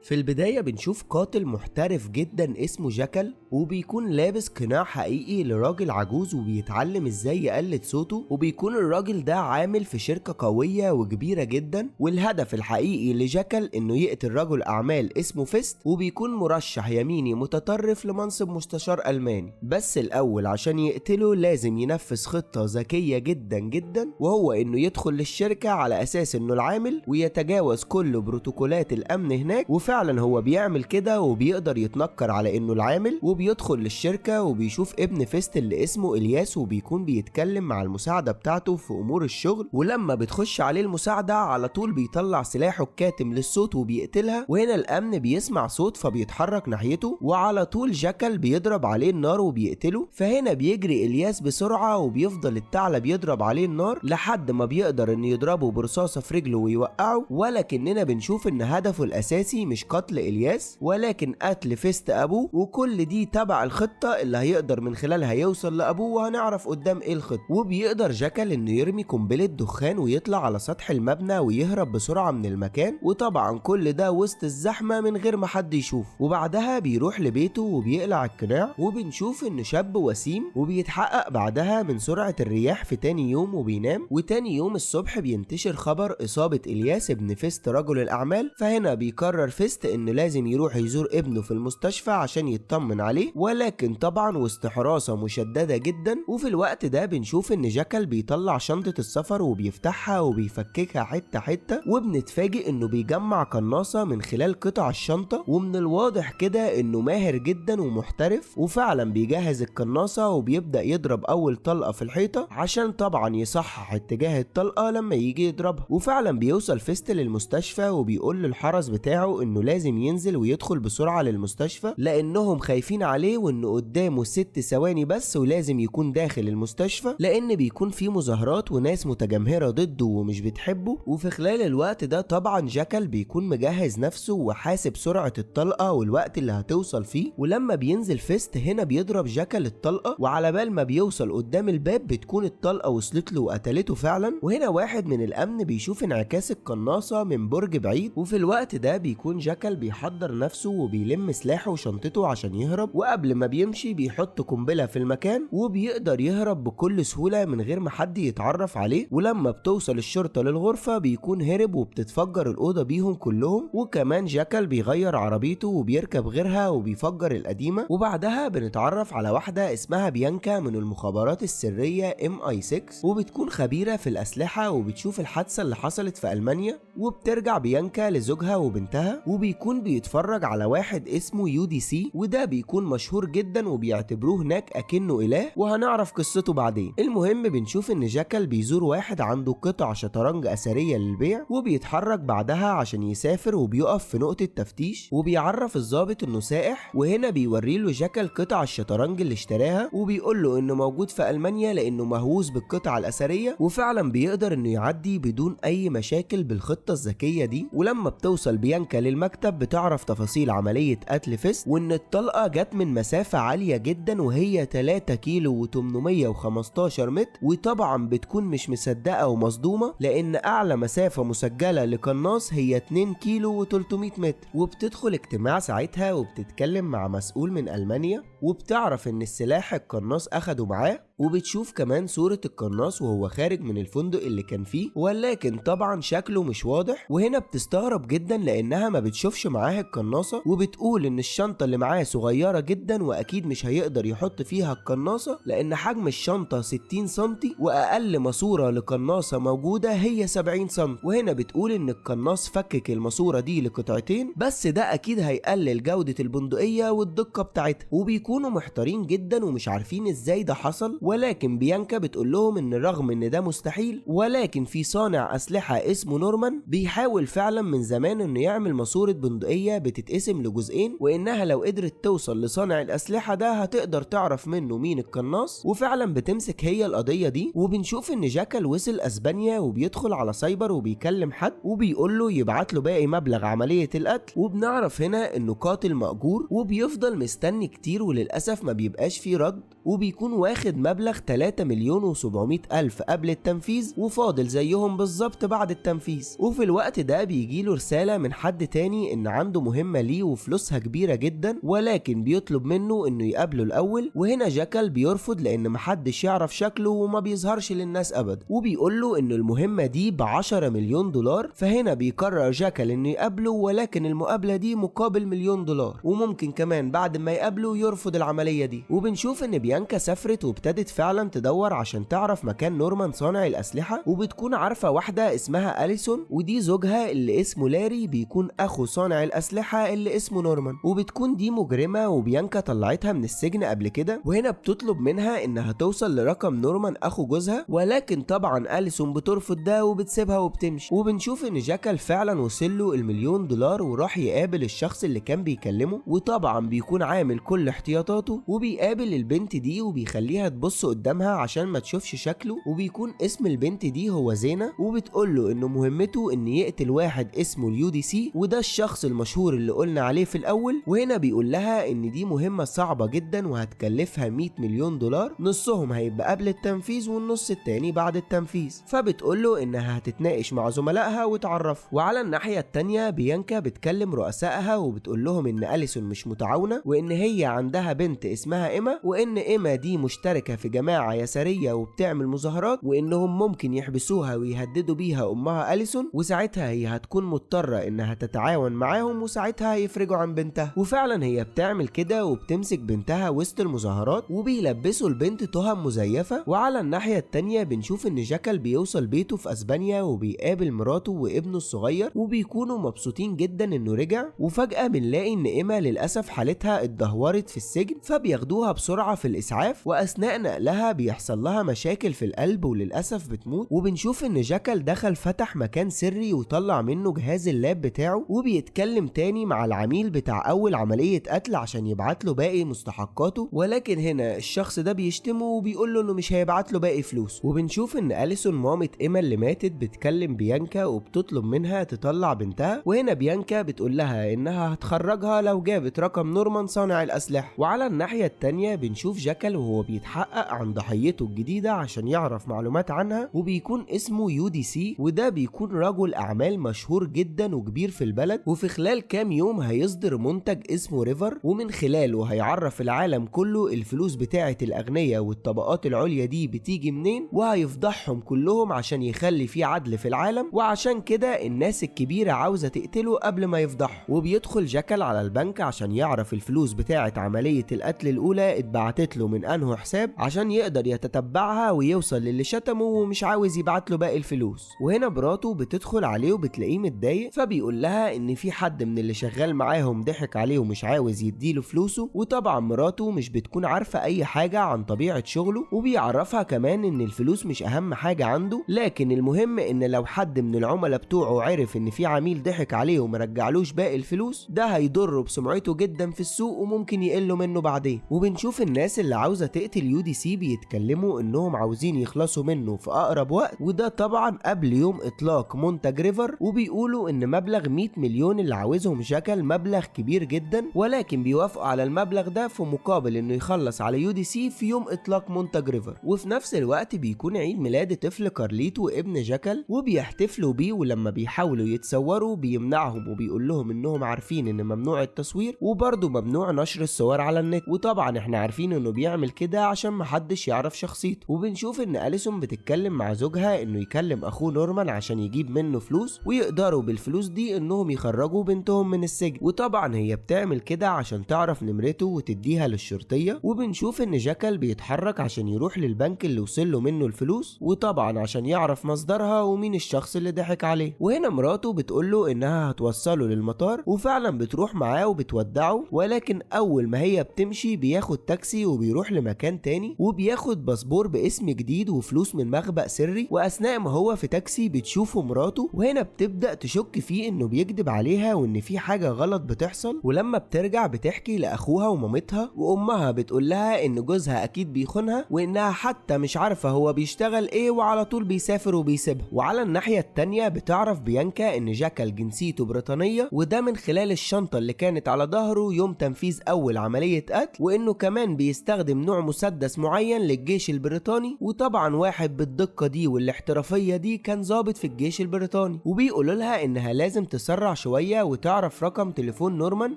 في البداية بنشوف قاتل محترف جدا اسمه جاكل، وبيكون لابس قناع حقيقي لراجل عجوز وبيتعلم ازاي يقلد صوته، وبيكون الراجل ده عامل في شركة قوية وكبيرة جدا، والهدف الحقيقي لجاكل انه يقتل رجل اعمال اسمه فيست، وبيكون مرشح يميني متطرف لمنصب مستشار الماني. بس الاول عشان يقتله لازم ينفذ خطة ذكية جدا جدا، وهو انه يدخل للشركة على اساس انه العامل ويتجاوز كل بروتوكولات الامن هناك، وفعلا هو بيعمل كده وبيقدر يتنكر على انه العامل، وبيدخل للشركة وبيشوف ابن فيست اللي اسمه الياس، وبيكون بيتكلم مع المساعدة بتاعته في امور الشغل. ولما بتخش عليه المساعدة على طول بيطلع سلاحه الكاتم للصوت وبيقتلها، وهنا الامن بيسمع صوت فبيتحرك ناحيته، وعلى طول جاكل بيضرب عليه النار وبيقتله. فهنا بيجري الياس بسرعة وبيفضل الثعلب يضرب عليه النار لحد ما بيقدر انه يضربه برصاصة في رجله ويوقعه، ولكننا بنشوف ان هدفه الاساسي مش قتل الياس ولكن قتل فيست ابوه، وكل دي تبع الخطة اللي هيقدر من خلالها يوصل لابوه، وهنعرف قدام ايه الخطة. وبيقدر جاكل انه يرمي قنبلة دخان ويطلع على سطح المبنى ويهرب بسرعة من المكان، وطبعا كل ده وسط الزحمة من غير ما حد يشوف. وبعدها بيروح لبيته وبيقلع القناع، وبنشوف انه شاب وسيم، وبيتحقق بعدها من سرعة الرياح في تاني يوم وبينام. وتاني يوم الصبح بينتشر خبر اصابة الياس ابن فيست رجل الاعمال، فهنا بيقرر فيست انه لازم يروح يزور ابنه في المستشفى عشان يطمن عليه، ولكن طبعا وسط حراسة مشددة جدا. وفي الوقت ده بنشوف ان جاكل بيطلع شنطة السفر وبيفتحها وبيفككها حتة حتة، وبنتفاجئ انه بيجمع قناصة من خلال قطع الشنطة، ومن الواضح كده انه ماهر جدا ومحترف، وفعلا بيجهز القناصة وبيبدأ يضرب اول طلقة في الحيطة عشان طبعا يصحح اتجاه الطلقة لما يجي يضربها. وفعلا بيوصل فيست للمستشفى وبيقول للحرس بتاعه انه لازم ينزل ويدخل بسرعة للمستشفى لانهم خايفين عليه، وانه قدامه 6 ثواني بس ولازم يكون داخل المستشفى، لان بيكون في مظاهرات وناس متجمهرة ضده ومش بتحبه. وفي خلال الوقت ده طبعا جاكل بيكون مجهز نفسه وحاسب سرعة الطلقة والوقت اللي هتوصل فيه، ولما بينزل فيست هنا بيضرب جاكل الطلقة، وعلى بال ما بيوصل قدام الباب بتكون الطلقة وصلت له وقتلته فعلا. وهنا واحد من الامن بيشوف انعكاس القناصة من برج بعيد، وفي الوقت ده بيكون جاكل بيحضر نفسه وبيلم سلاحه وشنطته عشان يهرب، وقبل ما بيمشي بيحط قنبلة في المكان وبيقدر يهرب بكل سهولة من غير ما حد يتعرف عليه. ولما بتوصل الشرطة للغرفة بيكون هرب وبتتفجر الأوضة بيهم كلهم، وكمان جاكل بيغير عربيته وبيركب غيرها وبيفجر القديمة. وبعدها بنتعرف على واحدة اسمها بيانكا من المخابرات السرية MI6، وبتكون خبيرة في الأسلحة وبتشوف الحادثة اللي حصلت في ألمانيا. وبترجع بيانكا لزوجها وبنتها، وبيكون بيتفرج على واحد اسمه UDC، وده بيكون مشهور جدا وبيعتبروه هناك أكنه إله، وهنعرف قصته بعدين. المهم بنشوف إن جاكل بيزور واحد عنده قطع شطرنج أثرية للبيع، وبيتحرك بعدها عشان يسافر وبيقف في نقطة تفتيش، وبيعرف الضابط إنه سائح، وهنا بيوريله جاكل قطع الشطرنج اللي اشتراها، وبيقول له إنه موجود في ألمانيا لأنه مهووس بالقطع الأثرية، وفعلا بيقدر إنه يعدي بدون أي مشاكل بالخطة الذكية دي. ولما بتوصل بيانكا للمكتب بتعرف تفاصيل عملية قتل فيست، وإن الطلقة جت من مسافة عالية جدا وهي 3 كيلو و815 متر، وطبعا بتكون مش مصدقة ومصدومة لأن أعلى مسافة مسجلة لقناص هي 2 كيلو و300 متر. وبتدخل اجتماع ساعتها وبتتكلم مع مسؤول من ألمانيا، وبتعرف إن السلاح القناص أخده معاه، وبتشوف كمان صورة القناص وهو خارج من الفندق اللي كان فيه، ولكن طبعا شكله مش واضح. وهنا بتستغرب جدا لانها ما بتشوفش معاه القناصة، وبتقول ان الشنطة اللي معاه صغيرة جدا واكيد مش هيقدر يحط فيها القناصة لان حجم الشنطة 60 سنتي، واقل ماسورة لقناصة موجودة هي 70 سنتي. وهنا بتقول ان القناص فكك الماسورة دي لقطعتين، بس ده اكيد هيقلل جودة البندقية والدقة بتاعتها. وبيكونوا محتارين جدا ومش عارفين ازاي ده حصل، ولكن بيانكا بتقول لهم ان رغم ان ده مستحيل، ولكن في صانع اسلحة اسمه نورمان بيحاول فعلا من زمان انه يعمل ماسورة بندقية بتتقسم لجزئين، وانها لو قدرت توصل لصانع الاسلحة ده هتقدر تعرف منه مين القناص، وفعلا بتمسك هي القضية دي. وبنشوف ان جاكل وصل اسبانيا وبيدخل على سايبر وبيكلم حد وبيقول له يبعت له باقي مبلغ عملية القتل، وبنعرف هنا انه قاتل مأجور، وبيفضل مستني كتير وللاسف ما بيبقاش فيه رد، وبيكون واخد مبلغ مبلغ 3 مليون و700 ألف قبل التنفيذ وفاضل زيهم بالظبط بعد التنفيذ. وفي الوقت ده بيجيله رسالة من حد تاني إن عنده مهمة ليه وفلوسها كبيرة جدا، ولكن بيطلب منه إنه يقابله الأول. وهنا جاكل بيرفض لأن محدش يعرف شكله وما بيظهرش للناس أبدا، وبيقول له إن المهمة دي ب10 مليون دولار. فهنا بيقرر جاكل إنه يقابله، ولكن المقابلة دي مقابل مليون دولار، وممكن كمان بعد ما يقابله يرفض العملية دي. وبنشوف إن بيانكا سافرت وابتدت فعلا تدور عشان تعرف مكان نورمان صانع الأسلحة، وبتكون عارفة واحدة اسمها أليسون، ودي زوجها اللي اسمه لاري بيكون أخو صانع الأسلحة اللي اسمه نورمان، وبتكون دي مجرمة وبيانكا طلعتها من السجن قبل كده. وهنا بتطلب منها إنها توصل لرقم نورمان أخو جوزها، ولكن طبعا أليسون بترفض ده وبتسيبها وبتمشي. وبنشوف إن جاكل فعلا وصل له المليون دولار وراح يقابل الشخص اللي كان بيكلمه، وطبعا بيكون عامل كل احتياطاته، وبيقابل البنت دي وبيخليها تبص قدامها عشان ما تشوفش شكله. وبيكون اسم البنت دي هو زينة، وبتقول له إنه مهمته إن يقتل واحد اسمه الUDC، وده الشخص المشهور اللي قلنا عليه في الأول. وهنا بيقول لها إن دي مهمة صعبة جدا وهتكلفها 100 مليون دولار، نصهم هيبقى قبل التنفيذ والنص التاني بعد التنفيذ. فبتقول له إنها هتتناقش مع زملائها وتعرف. وعلى الناحية التانية بيانكا بتكلم رؤسائها وبتقول لهم إن أليسون مش متعاونة، وإن هي عندها بنت اسمها إيما، وإن إيما دي مشتركة في جماعة يسارية وبتعمل مظاهرات، وإنهم ممكن يحبسوها ويهددوا بيها أمها أليسون، وساعتها هي هتكون مضطرة إنها تتعاون معاهم، وساعتها هيفرجوا عن بنتها. وفعلا هي بتعمل كده وبتمسك بنتها وسط المظاهرات، وبيلبسوا البنت تهم مزيفة. وعلى الناحية التانية بنشوف إن جاكل بيوصل بيته في أسبانيا وبيقابل مراته وابنه الصغير، وبيكونوا مبسوطين جدا إنه رجع. وفجأة بنلاقي إن إيما للأسف حالتها اتدهورت في السجن، فبياخدوها بسرعة في الإسعاف، وأثناء نقلها بيحصل لها مشاكل في القلب وللأسف بتموت. وبنشوف إن جاكل دخل فتح مكان سري وطلع منه جهاز اللاب بتاعه، وبيتكلم تاني مع العميل بتاع أول عملية قتل عشان يبعت له باقي مستحقاته. ولكن هنا الشخص ده بيشتمه وبيقول له إنه مش هيبعت له باقي فلوس. وبنشوف إن أليسون مامة إيما اللي ماتت بتكلم بيانكا وبتطلب منها تطلع بنتها، وهنا بيانكا بتقول لها إنها هتخرجها لو جابت رقم نورمان صانع الأسلحة. وعلى الناحية التانية بنشوف جاكل وهو بيتحقق عن ضحيته الجديدة عشان يعرف معلومات عنها، وبيكون اسمه UDC، وده بيكون رجل أعمال مشهور جدا وكبير في البلد. وفي خلال كام يوم هيصدر منتج اسمه ريفر، ومن خلاله هيعرف العالم كله الفلوس بتاعة الأغنياء والطبقات العليا دي بتيجي منين، وهيفضحهم كلهم عشان يخلي في عدل في العالم. وعشان كده الناس الكبيرة عاوزة تقتله قبل ما يفضحه. وبيدخل جاكل على البنك عشان يعرف الفلوس بتاعة عملية القتل الأولى اتبعتت له من أنه حساب، عشان يقدر يتتبعها ويوصل للي شتمه ومش عاوز يبعت له باقي الفلوس. وهنا مراته بتدخل عليه وبتلاقيه متضايق، فبيقول لها إن في حد من اللي شغال معاهم ضحك عليه ومش عاوز يديله فلوسه. وطبعا مراته مش بتكون عارفة أي حاجة عن طبيعة شغله، وبيعرفها كمان إن الفلوس مش أهم حاجة عنده، لكن المهم إن لو حد من العملاء بتوعه عرف إن في عميل ضحك عليه ومرجعلوش باقي الفلوس، ده هيضره بسمعته جدا في السوق وممكن يقله منه بعدين. وبنشوف الناس اللي عاوزة تقتل UDC بيتكلموا إنهم عاوزين يخلصوا منه في أقرب وقت، وده طبعا قبل يوم إطلاق منتج ريفر. وبيقولوا إن مبلغ 100 مليون اللي عاوزهم جاكل مبلغ كبير جدا، ولكن بيوافقوا على المبلغ ده في مقابل إنه يخلص على UDC في يوم إطلاق منتج ريفر. وفي نفس الوقت بيكون عيد ميلاد طفل كارليتو ابن جاكل، وبيحتفلوا بيه، ولما بيحاولوا يتصوروا بيمنعهم وبيقول لهم إنهم عارفين إن ممنوع التصوير وبرضه ممنوع نشر الصور على النت. وطبعا احنا عارفين إنه بيعمل كده عشان محدش يعرف شخصيته. وبنشوف إن أليسون بتتكلم مع زوجها إنه يكلم أخوه نورمان عشان يجيب منه فلوس، ويقدروا بالفلوس دي إنهم يخرجوا بنتهم من السجن. وطبعا هي بتعمل كده عشان تعرف نمرته وتديها للشرطية. وبنشوف إن جاكل بيتحرك عشان يروح للبنك اللي وصله منه الفلوس، وطبعا عشان يعرف مصدرها ومين الشخص اللي ضحك عليه. وهنا مراته بتقوله إنها هتوصله للمطار، وفعلا بتروح معاه وبتودعه. ولكن أول ما هي بتمشي بياخد تاكسي وبيروح لمكان تاني، وبياخد باسبور باسم جديد وفلوس من مخبأ سري. وأثناء ما هو في تاكسي بتشوفه مراته، وهنا بتبدأ تشك فيه إنه بيكذب عليها وإن في حاجة غلط بتحصل. ولما بترجع بتحكي لأخوها ومامتها، وأمها بتقول لها إن جوزها أكيد بيخونها، وإنها حتى مش عارفة هو بيشتغل إيه وعلى طول بيسافر وبيسيبها. وعلى الناحية التانية بتعرف بيانكا إن جاكل جنسيته بريطانية، وده من خلال الشنطة اللي كانت على ظهره يوم تنفيذ أول عملية قتل، وإنه كمان بيستخدم نوع مسدس معين للجيش البريطاني، وطبعا واحد بالدقة دي والاحترافية دي كان ضابط في الجيش البريطاني، وبيقولوا لها انها لازم تسرع شوية وتعرف رقم تليفون نورمان،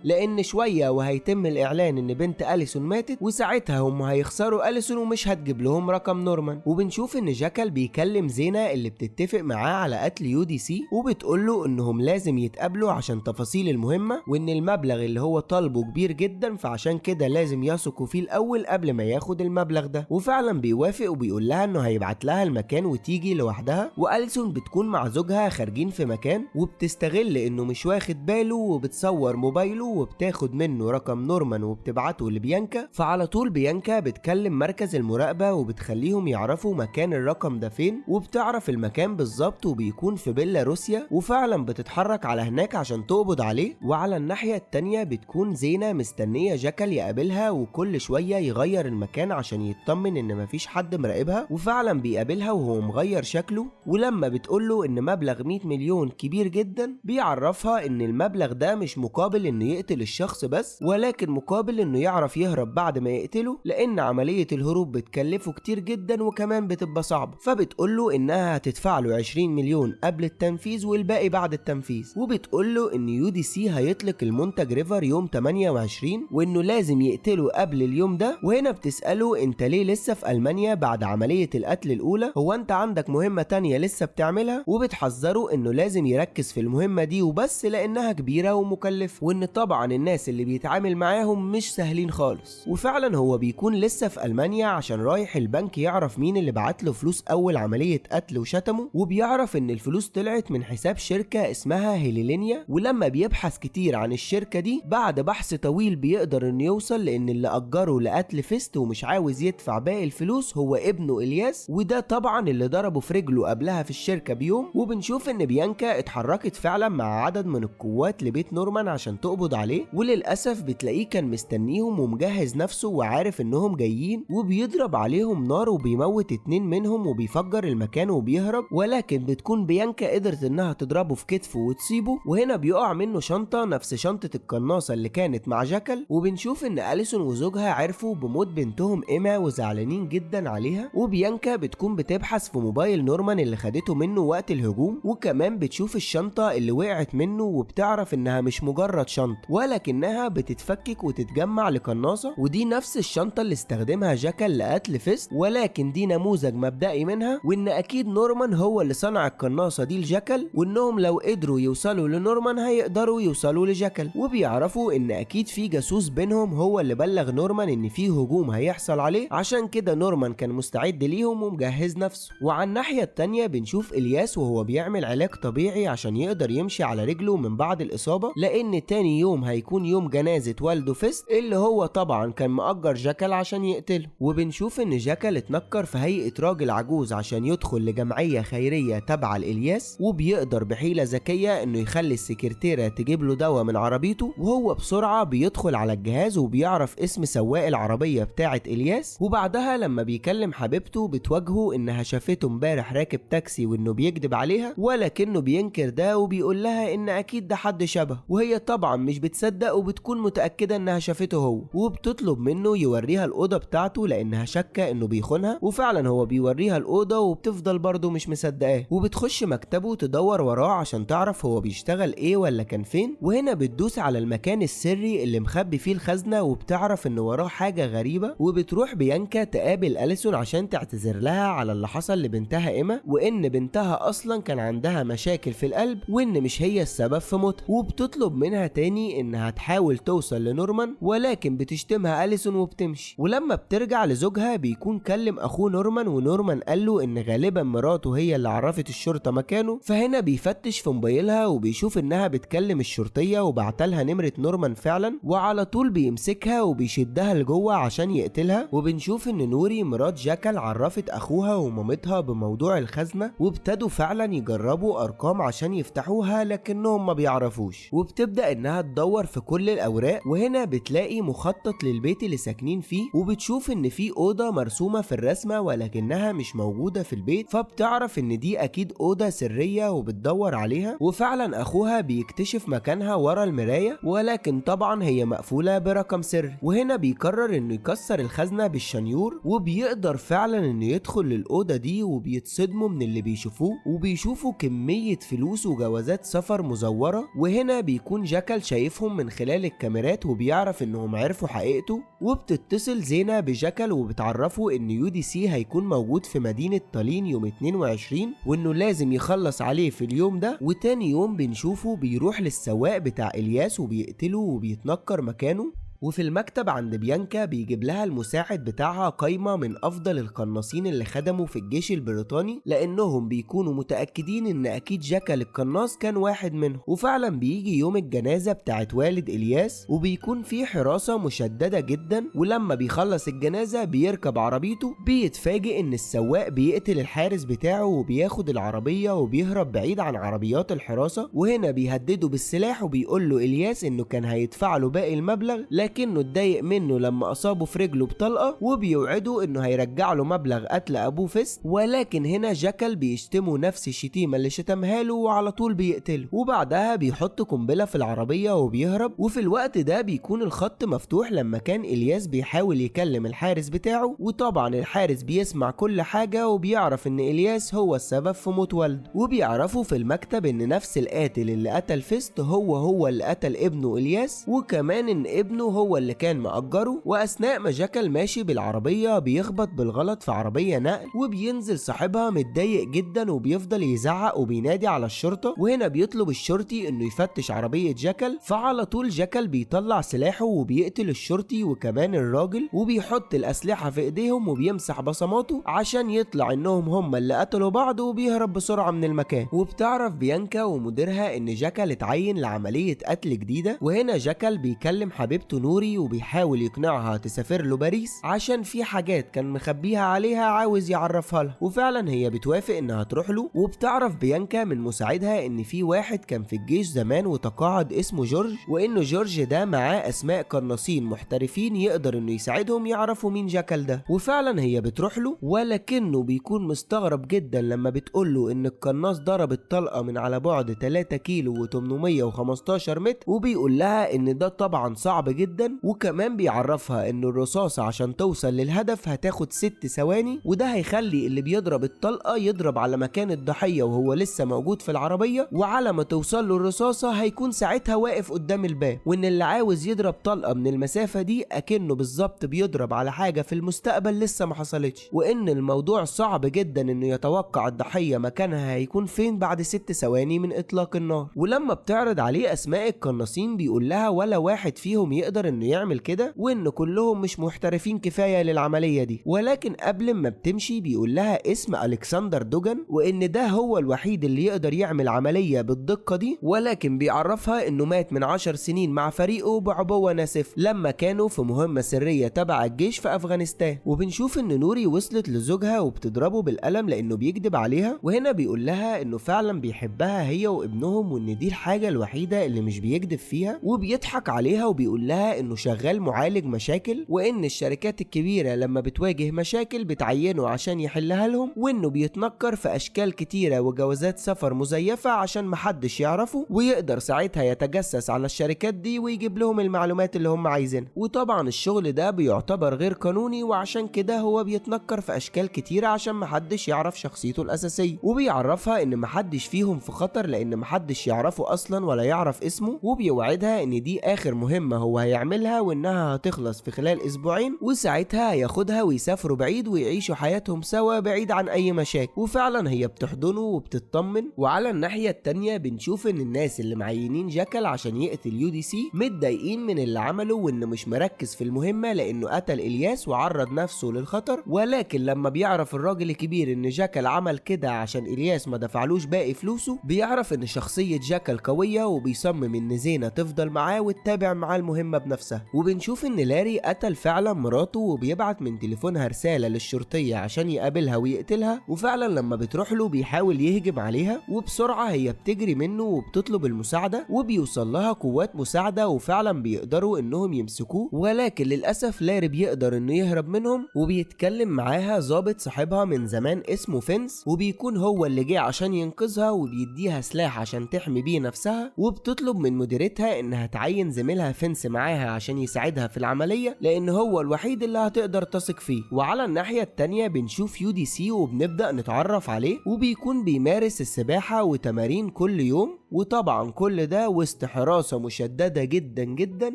لان شوية وهيتم الاعلان ان بنت أليسون ماتت، وساعتها هم هيخسروا أليسون ومش هتجيب لهم رقم نورمان. وبنشوف ان جاكل بيكلم زينة اللي بتتفق معاه على قتل UDC، وبتقول له انهم لازم يتقابلوا عشان تفاصيل المهمة، وان المبلغ اللي هو طالبه كبير جدا، فعشان كده لازم يثقوا فيه الاول قبل ما ياخد المبلغ ده. وفعلا بيوافق وبيقول لها انه هيبعت لها المكان وتيجي لوحدها. وأليسون بتكون مع زوجها خارجين في مكان، وبتستغل انه مش واخد باله وبتصور موبايله وبتاخد منه رقم نورمان وبتبعته لبيانكا. فعلى طول بيانكا بتكلم مركز المراقبة وبتخليهم يعرفوا مكان الرقم ده فين، وبتعرف المكان بالظبط وبيكون في بيلاروسيا، وفعلا بتتحرك على هناك عشان تقبض عليه. وعلى الناحية التانية بتكون زينة مستنية جاكل يقابلها، وكل شوية يغير المكان عشان يطمن ان مفيش حد مراقبها، وفعلا بيقابلها وهو مغير شكله. ولما بتقوله ان مبلغ 100 مليون كبير جدا، بيعرفها ان المبلغ ده مش مقابل انه يقتل الشخص بس، ولكن مقابل انه يعرف يهرب بعد ما يقتله، لان عملية الهروب بتكلفه كتير جدا وكمان بتبقى صعبة. فبتقوله انها هتدفع له 20 مليون قبل التنفيذ والباقي بعد التنفيذ. وبتقوله ان UDC هيطلق المنتج ريفر يوم 28، وانه لازم يقتله قبل اليوم ده. وهنا بتسأله انت ليه لسه في ألمانيا بعد عملية القتل الاولى؟ هو انت عندك مهمة تانية لسه بتعملها؟ وبتحذره انه لازم يركز في المهمة دي وبس، لانها كبيرة ومكلفة، وان طبعا الناس اللي بيتعامل معاهم مش سهلين خالص. وفعلا هو بيكون لسه في ألمانيا عشان رايح البنك يعرف مين اللي بعت له فلوس اول عملية قتل وشتمه، وبيعرف ان الفلوس طلعت من حساب شركة اسمها هيلينيا. ولما بيبحث كتير عن الشركة دي، بعد بحث طويل بيقدر انه يوصل لان اللي اجره لقتل فيست ومش عاوز يدفع باقي الفلوس هو ابنه الياس، وده طبعا اللي ضربه في رجله قبلها في الشركة بيوم. وبنشوف ان بيانكا اتحركت فعلا مع عدد من القوات لبيت نورمان عشان تقبض عليه، وللاسف بتلاقيه كان مستنيهم ومجهز نفسه وعارف انهم جايين، وبيضرب عليهم نار وبيموت 2 منهم وبيفجر المكان وبيهرب. ولكن بتكون بيانكا قدرت انها تضربه في كتفه وتصيبه، وهنا بيقع منه شنطة نفس شنطة القناصة اللي كانت مع جاكل. وبنشوف ان أليسون وزوجها عرفوا بموت بنتهم إيما وزعلانين جدا عليها. وبيانكا بتكون بتبحث في موبايل نورمان اللي خدته منه وقت الهجوم، وكمان بتشوف الشنطة اللي وقعت منه وبتعرف انها مش مجرد شنطة ولكنها بتتفكك وتتجمع لقناصة، ودي نفس الشنطة اللي استخدمها جاكل لقتل فيست، ولكن دي نموذج مبدئي منها، وان اكيد نورمان هو اللي صنع القناصة دي لجاكل، وانهم لو قدروا يوصلوا لنورمان هيقدروا يوصلوا لجاكل. وبيعرفوا ان اكيد في جاسوس بينهم هو اللي بلغ نورمان ان في هجوم هيحصل عليه، عشان كده نورمان كان مستعد ليهم ومجهز نفسه. وعلى الناحية التانية بنشوف الياس وهو بيعمل علاج طبيعي عشان يقدر يمشي على رجله من بعد الإصابة، لأن تاني يوم هيكون يوم جنازة والده فيست اللي هو طبعا كان مأجر جاكل عشان يقتله. وبنشوف ان جاكل اتنكر في هيئة راجل عجوز عشان يدخل لجمعية خيرية تابعة لإلياس، وبيقدر بحيلة ذكية انه يخلي السكرتيرة تجيب له دواء من عربيته، وهو بسرعة بيدخل على الجهاز وبيعرف اسم سواق العربية بتاعة إلياس. وبعدها لما بيكلم حبيبته بتواجهه انها شافته امبارح راكب تاكسي وانه بيكذب عليها، ولكنه بينكر ده وبيقول لها ان اكيد ده حد شبه، وهي طبعا مش بتصدق وبتكون متأكدة انها شافته هو، وبتطلب منه يوريها الأوضة بتاعته لانها شاكة انه بيخونها. وفعلا هو بيوريها الأوضة وبتفضل برضه مش مصدقاه، وبتخش مكتبه تدور وراه عشان تعرف هو بيشتغل ايه ولا كان فين. وهنا بتدوس على المكان السري اللي مخبي فيه الخزنة، وبتعرف ان وراه حاجة غريبة. وبتروح بيانكا تقابل أليسون عشان تعتذر لها على اللي حصل لبنتها إيما، وان بنتها اصلا كان عندها مشاكل في القلب وان مش هي السبب في موتها. وبتطلب منها تاني انها تحاول توصل لنورمان، ولكن بتشتمها أليسون وبتمشي. ولما بترجع لزوجها بيكون كلم اخوه نورمان، ونورمان قال له ان غالبا مراته هي اللي عرفت الشرطة مكانه. فهنا بيفتش في موبايلها وبيشوف انها بتكلم الشرطية وبعتلها نمرة نورمان فعلا، وعلى طول بيمسكها وبيشدها لجوه عشان يقتلها. وبنشوف ان نوري مرات جاكل عرفت اخوها ومامتها بموضوع الخزنة، وابتدوا فعلا يجربوا ارقام عشان يفتحوها لكنهم ما بيعرفوش. وبتبدأ انها تدور في كل الاوراق، وهنا بتلاقي مخطط للبيت اللي ساكنين فيه، وبتشوف ان في اوضة مرسومة في الرسمة ولكنها مش موجودة في البيت، فبتعرف ان دي اكيد اوضة سرية وبتدور عليها. وفعلا اخوها بيكتشف مكانها ورا المراية، ولكن طبعا هي مقفولة برقم سري. وهنا بيقرر انه يكسر الخزنة بالشنيور، وبيقدر فعلا انه يدخل للأوضة دي، وبيتصدموا من اللي بيشوفوه، وبيشوفوا كمية فلوس وجوازات سفر مزورة. وهنا بيكون جاكل شايفهم من خلال الكاميرات وبيعرف انهم عرفوا حقيقته، وبتتصل زينة بجاكل وبتعرفه ان UDC هيكون موجود في مدينة تالين يوم 22 وانه لازم يخلص عليه في اليوم ده. وتاني يوم بنشوفه بيروح للسواق بتاع إلياس وبيقتله وبيتنكر مكانه. وفي المكتب عند بيانكا بيجيب لها المساعد بتاعها قايمة من أفضل القناصين اللي خدموا في الجيش البريطاني، لأنهم بيكونوا متأكدين إن أكيد جاكل القناص كان واحد منهم. وفعلا بيجي يوم الجنازة بتاعت والد إلياس وبيكون فيه حراسة مشددة جدا، ولما بيخلص الجنازة بيركب عربيته، بيتفاجئ إن السواق بيقتل الحارس بتاعه وبياخد العربية وبيهرب بعيد عن عربيات الحراسة. وهنا بيهدده بالسلاح وبيقول له إلياس إنه كان هيدفع له باقي المبلغ، لكنه اتضايق منه لما اصابه في رجله بطلقه، وبيوعده انه هيرجع له مبلغ قتل ابوه فيست. ولكن هنا جاكل بيشتمه نفس الشتيمه اللي شتمها له وعلى طول بيقتله، وبعدها بيحط قنبله في العربيه وبيهرب. وفي الوقت ده بيكون الخط مفتوح لما كان الياس بيحاول يكلم الحارس بتاعه، وطبعا الحارس بيسمع كل حاجه وبيعرف ان الياس هو السبب في موت والده. وبيعرفوا في المكتب ان نفس القاتل اللي قتل فيست هو اللي قتل ابنه الياس، وكمان ان ابنه هو اللي كان مأجره. واثناء ما جاكل ماشي بالعربيه بيخبط بالغلط في عربيه نقل، وبينزل صاحبها متضايق جدا وبيفضل يزعق وبينادي على الشرطه. وهنا بيطلب الشرطي انه يفتش عربيه جاكل، فعلى طول جاكل بيطلع سلاحه وبيقتل الشرطي وكمان الراجل، وبيحط الاسلحه في ايديهم وبيمسح بصماته عشان يطلع انهم هم اللي قتلوا بعض، وبيهرب بسرعه من المكان. وبتعرف بيانكا ومديرها ان جاكل اتعين لعمليه قتل جديده. وهنا جاكل بيكلم حبيبته نوري وبيحاول يقنعها تسافر له باريس عشان في حاجات كان مخبيها عليها عاوز يعرفها لها، وفعلا هي بتوافق انها تروح له. وبتعرف بيانكا من مساعدها ان في واحد كان في الجيش زمان وتقاعد اسمه جورج، وانه جورج ده معاه اسماء قناصين محترفين يقدر انه يساعدهم يعرفوا مين جاكل ده. وفعلا هي بتروح له، ولكنه بيكون مستغرب جدا لما بتقول له ان القناص ضرب الطلقه من على بعد 3 كيلو و815 متر، وبيقول لها ان ده طبعا صعب جدا. وكمان بيعرفها ان الرصاصة عشان توصل للهدف هتاخد 6 ثواني، وده هيخلي اللي بيضرب الطلقة يضرب على مكان الضحية وهو لسه موجود في العربية، وعلى ما توصل له الرصاصة هيكون ساعتها واقف قدام الباب. وان اللي عاوز يضرب طلقة من المسافة دي اكنه بالظبط بيضرب على حاجة في المستقبل لسه ما حصلتش، وان الموضوع صعب جدا انه يتوقع الضحية مكانها هيكون فين بعد 6 ثواني من اطلاق النار. ولما بتعرض عليه اسماء القناصين بيقول لها ولا واحد فيهم يقدر انه يعمل كده، وان كلهم مش محترفين كفايه للعمليه دي. ولكن قبل ما بتمشي بيقول لها اسم الكسندر دوجان، وان ده هو الوحيد اللي يقدر يعمل عمليه بالدقه دي. ولكن بيعرفها انه مات من 10 سنين مع فريقه بعبوه ناسف لما كانوا في مهمه سريه تبع الجيش في افغانستان. وبنشوف ان نوري وصلت لزوجها وبتضربه بالقلم لانه بيكذب عليها، وهنا بيقول لها انه فعلا بيحبها هي وابنهم، وان دي الحاجه الوحيده اللي مش بيكذب فيها. وبيضحك عليها وبيقول لها انه شغال معالج مشاكل، وان الشركات الكبيره لما بتواجه مشاكل بتعينه عشان يحلها لهم، وانه بيتنكر في اشكال كتيره وجوازات سفر مزيفه عشان محدش يعرفه، ويقدر ساعتها يتجسس على الشركات دي ويجيب لهم المعلومات اللي هم عايزينها. وطبعا الشغل ده بيعتبر غير قانوني، وعشان كده هو بيتنكر في اشكال كتيره عشان محدش يعرف شخصيته الاساسيه. وبيعرفها ان محدش فيهم في خطر لان محدش يعرفه اصلا ولا يعرف اسمه، وبيوعدها ان دي اخر مهمه هو هيعملها وانها هتخلص في خلال اسبوعين، وساعتها هياخدها ويسافروا بعيد ويعيشوا حياتهم سوا بعيد عن اي مشاكل. وفعلا هي بتحضنه وبتطمن. وعلى الناحيه التانيه بنشوف ان الناس اللي معينين جاكل عشان يقتل UDC متضايقين من اللي عمله، وانه مش مركز في المهمه لانه قتل الياس وعرض نفسه للخطر. ولكن لما بيعرف الراجل الكبير ان جاكل عمل كده عشان الياس ما دفعلوش باقي فلوسه، بيعرف ان شخصيه جاكل قويه، وبيصمم ان زينه تفضل معاه وتتابع معاه المهمه بنفسها. وبنشوف ان لاري قتل فعلا مراته، وبيبعت من تليفونها رساله للشرطيه عشان يقابلها ويقتلها. وفعلا لما بتروح له بيحاول يهجم عليها، وبسرعه هي بتجري منه وبتطلب المساعده، وبيوصل لها قوات مساعده وفعلا بيقدروا انهم يمسكوه. ولكن للاسف لاري بيقدر انه يهرب منهم، وبيتكلم معاها ضابط صاحبها من زمان اسمه فينس، وبيكون هو اللي جه عشان ينقذها، وبيديها سلاح عشان تحمي بيه نفسها. وبتطلب من مديرتها انها تعين زميلها فينس معاها معاها عشان يساعدها في العملية، لان هو الوحيد اللي هتقدر تثق فيه. وعلى الناحية التانية بنشوف UDC وبنبدأ نتعرف عليه، وبيكون بيمارس السباحة وتمارين كل يوم، وطبعا كل ده وسط حراسة مشددة جدا جدا،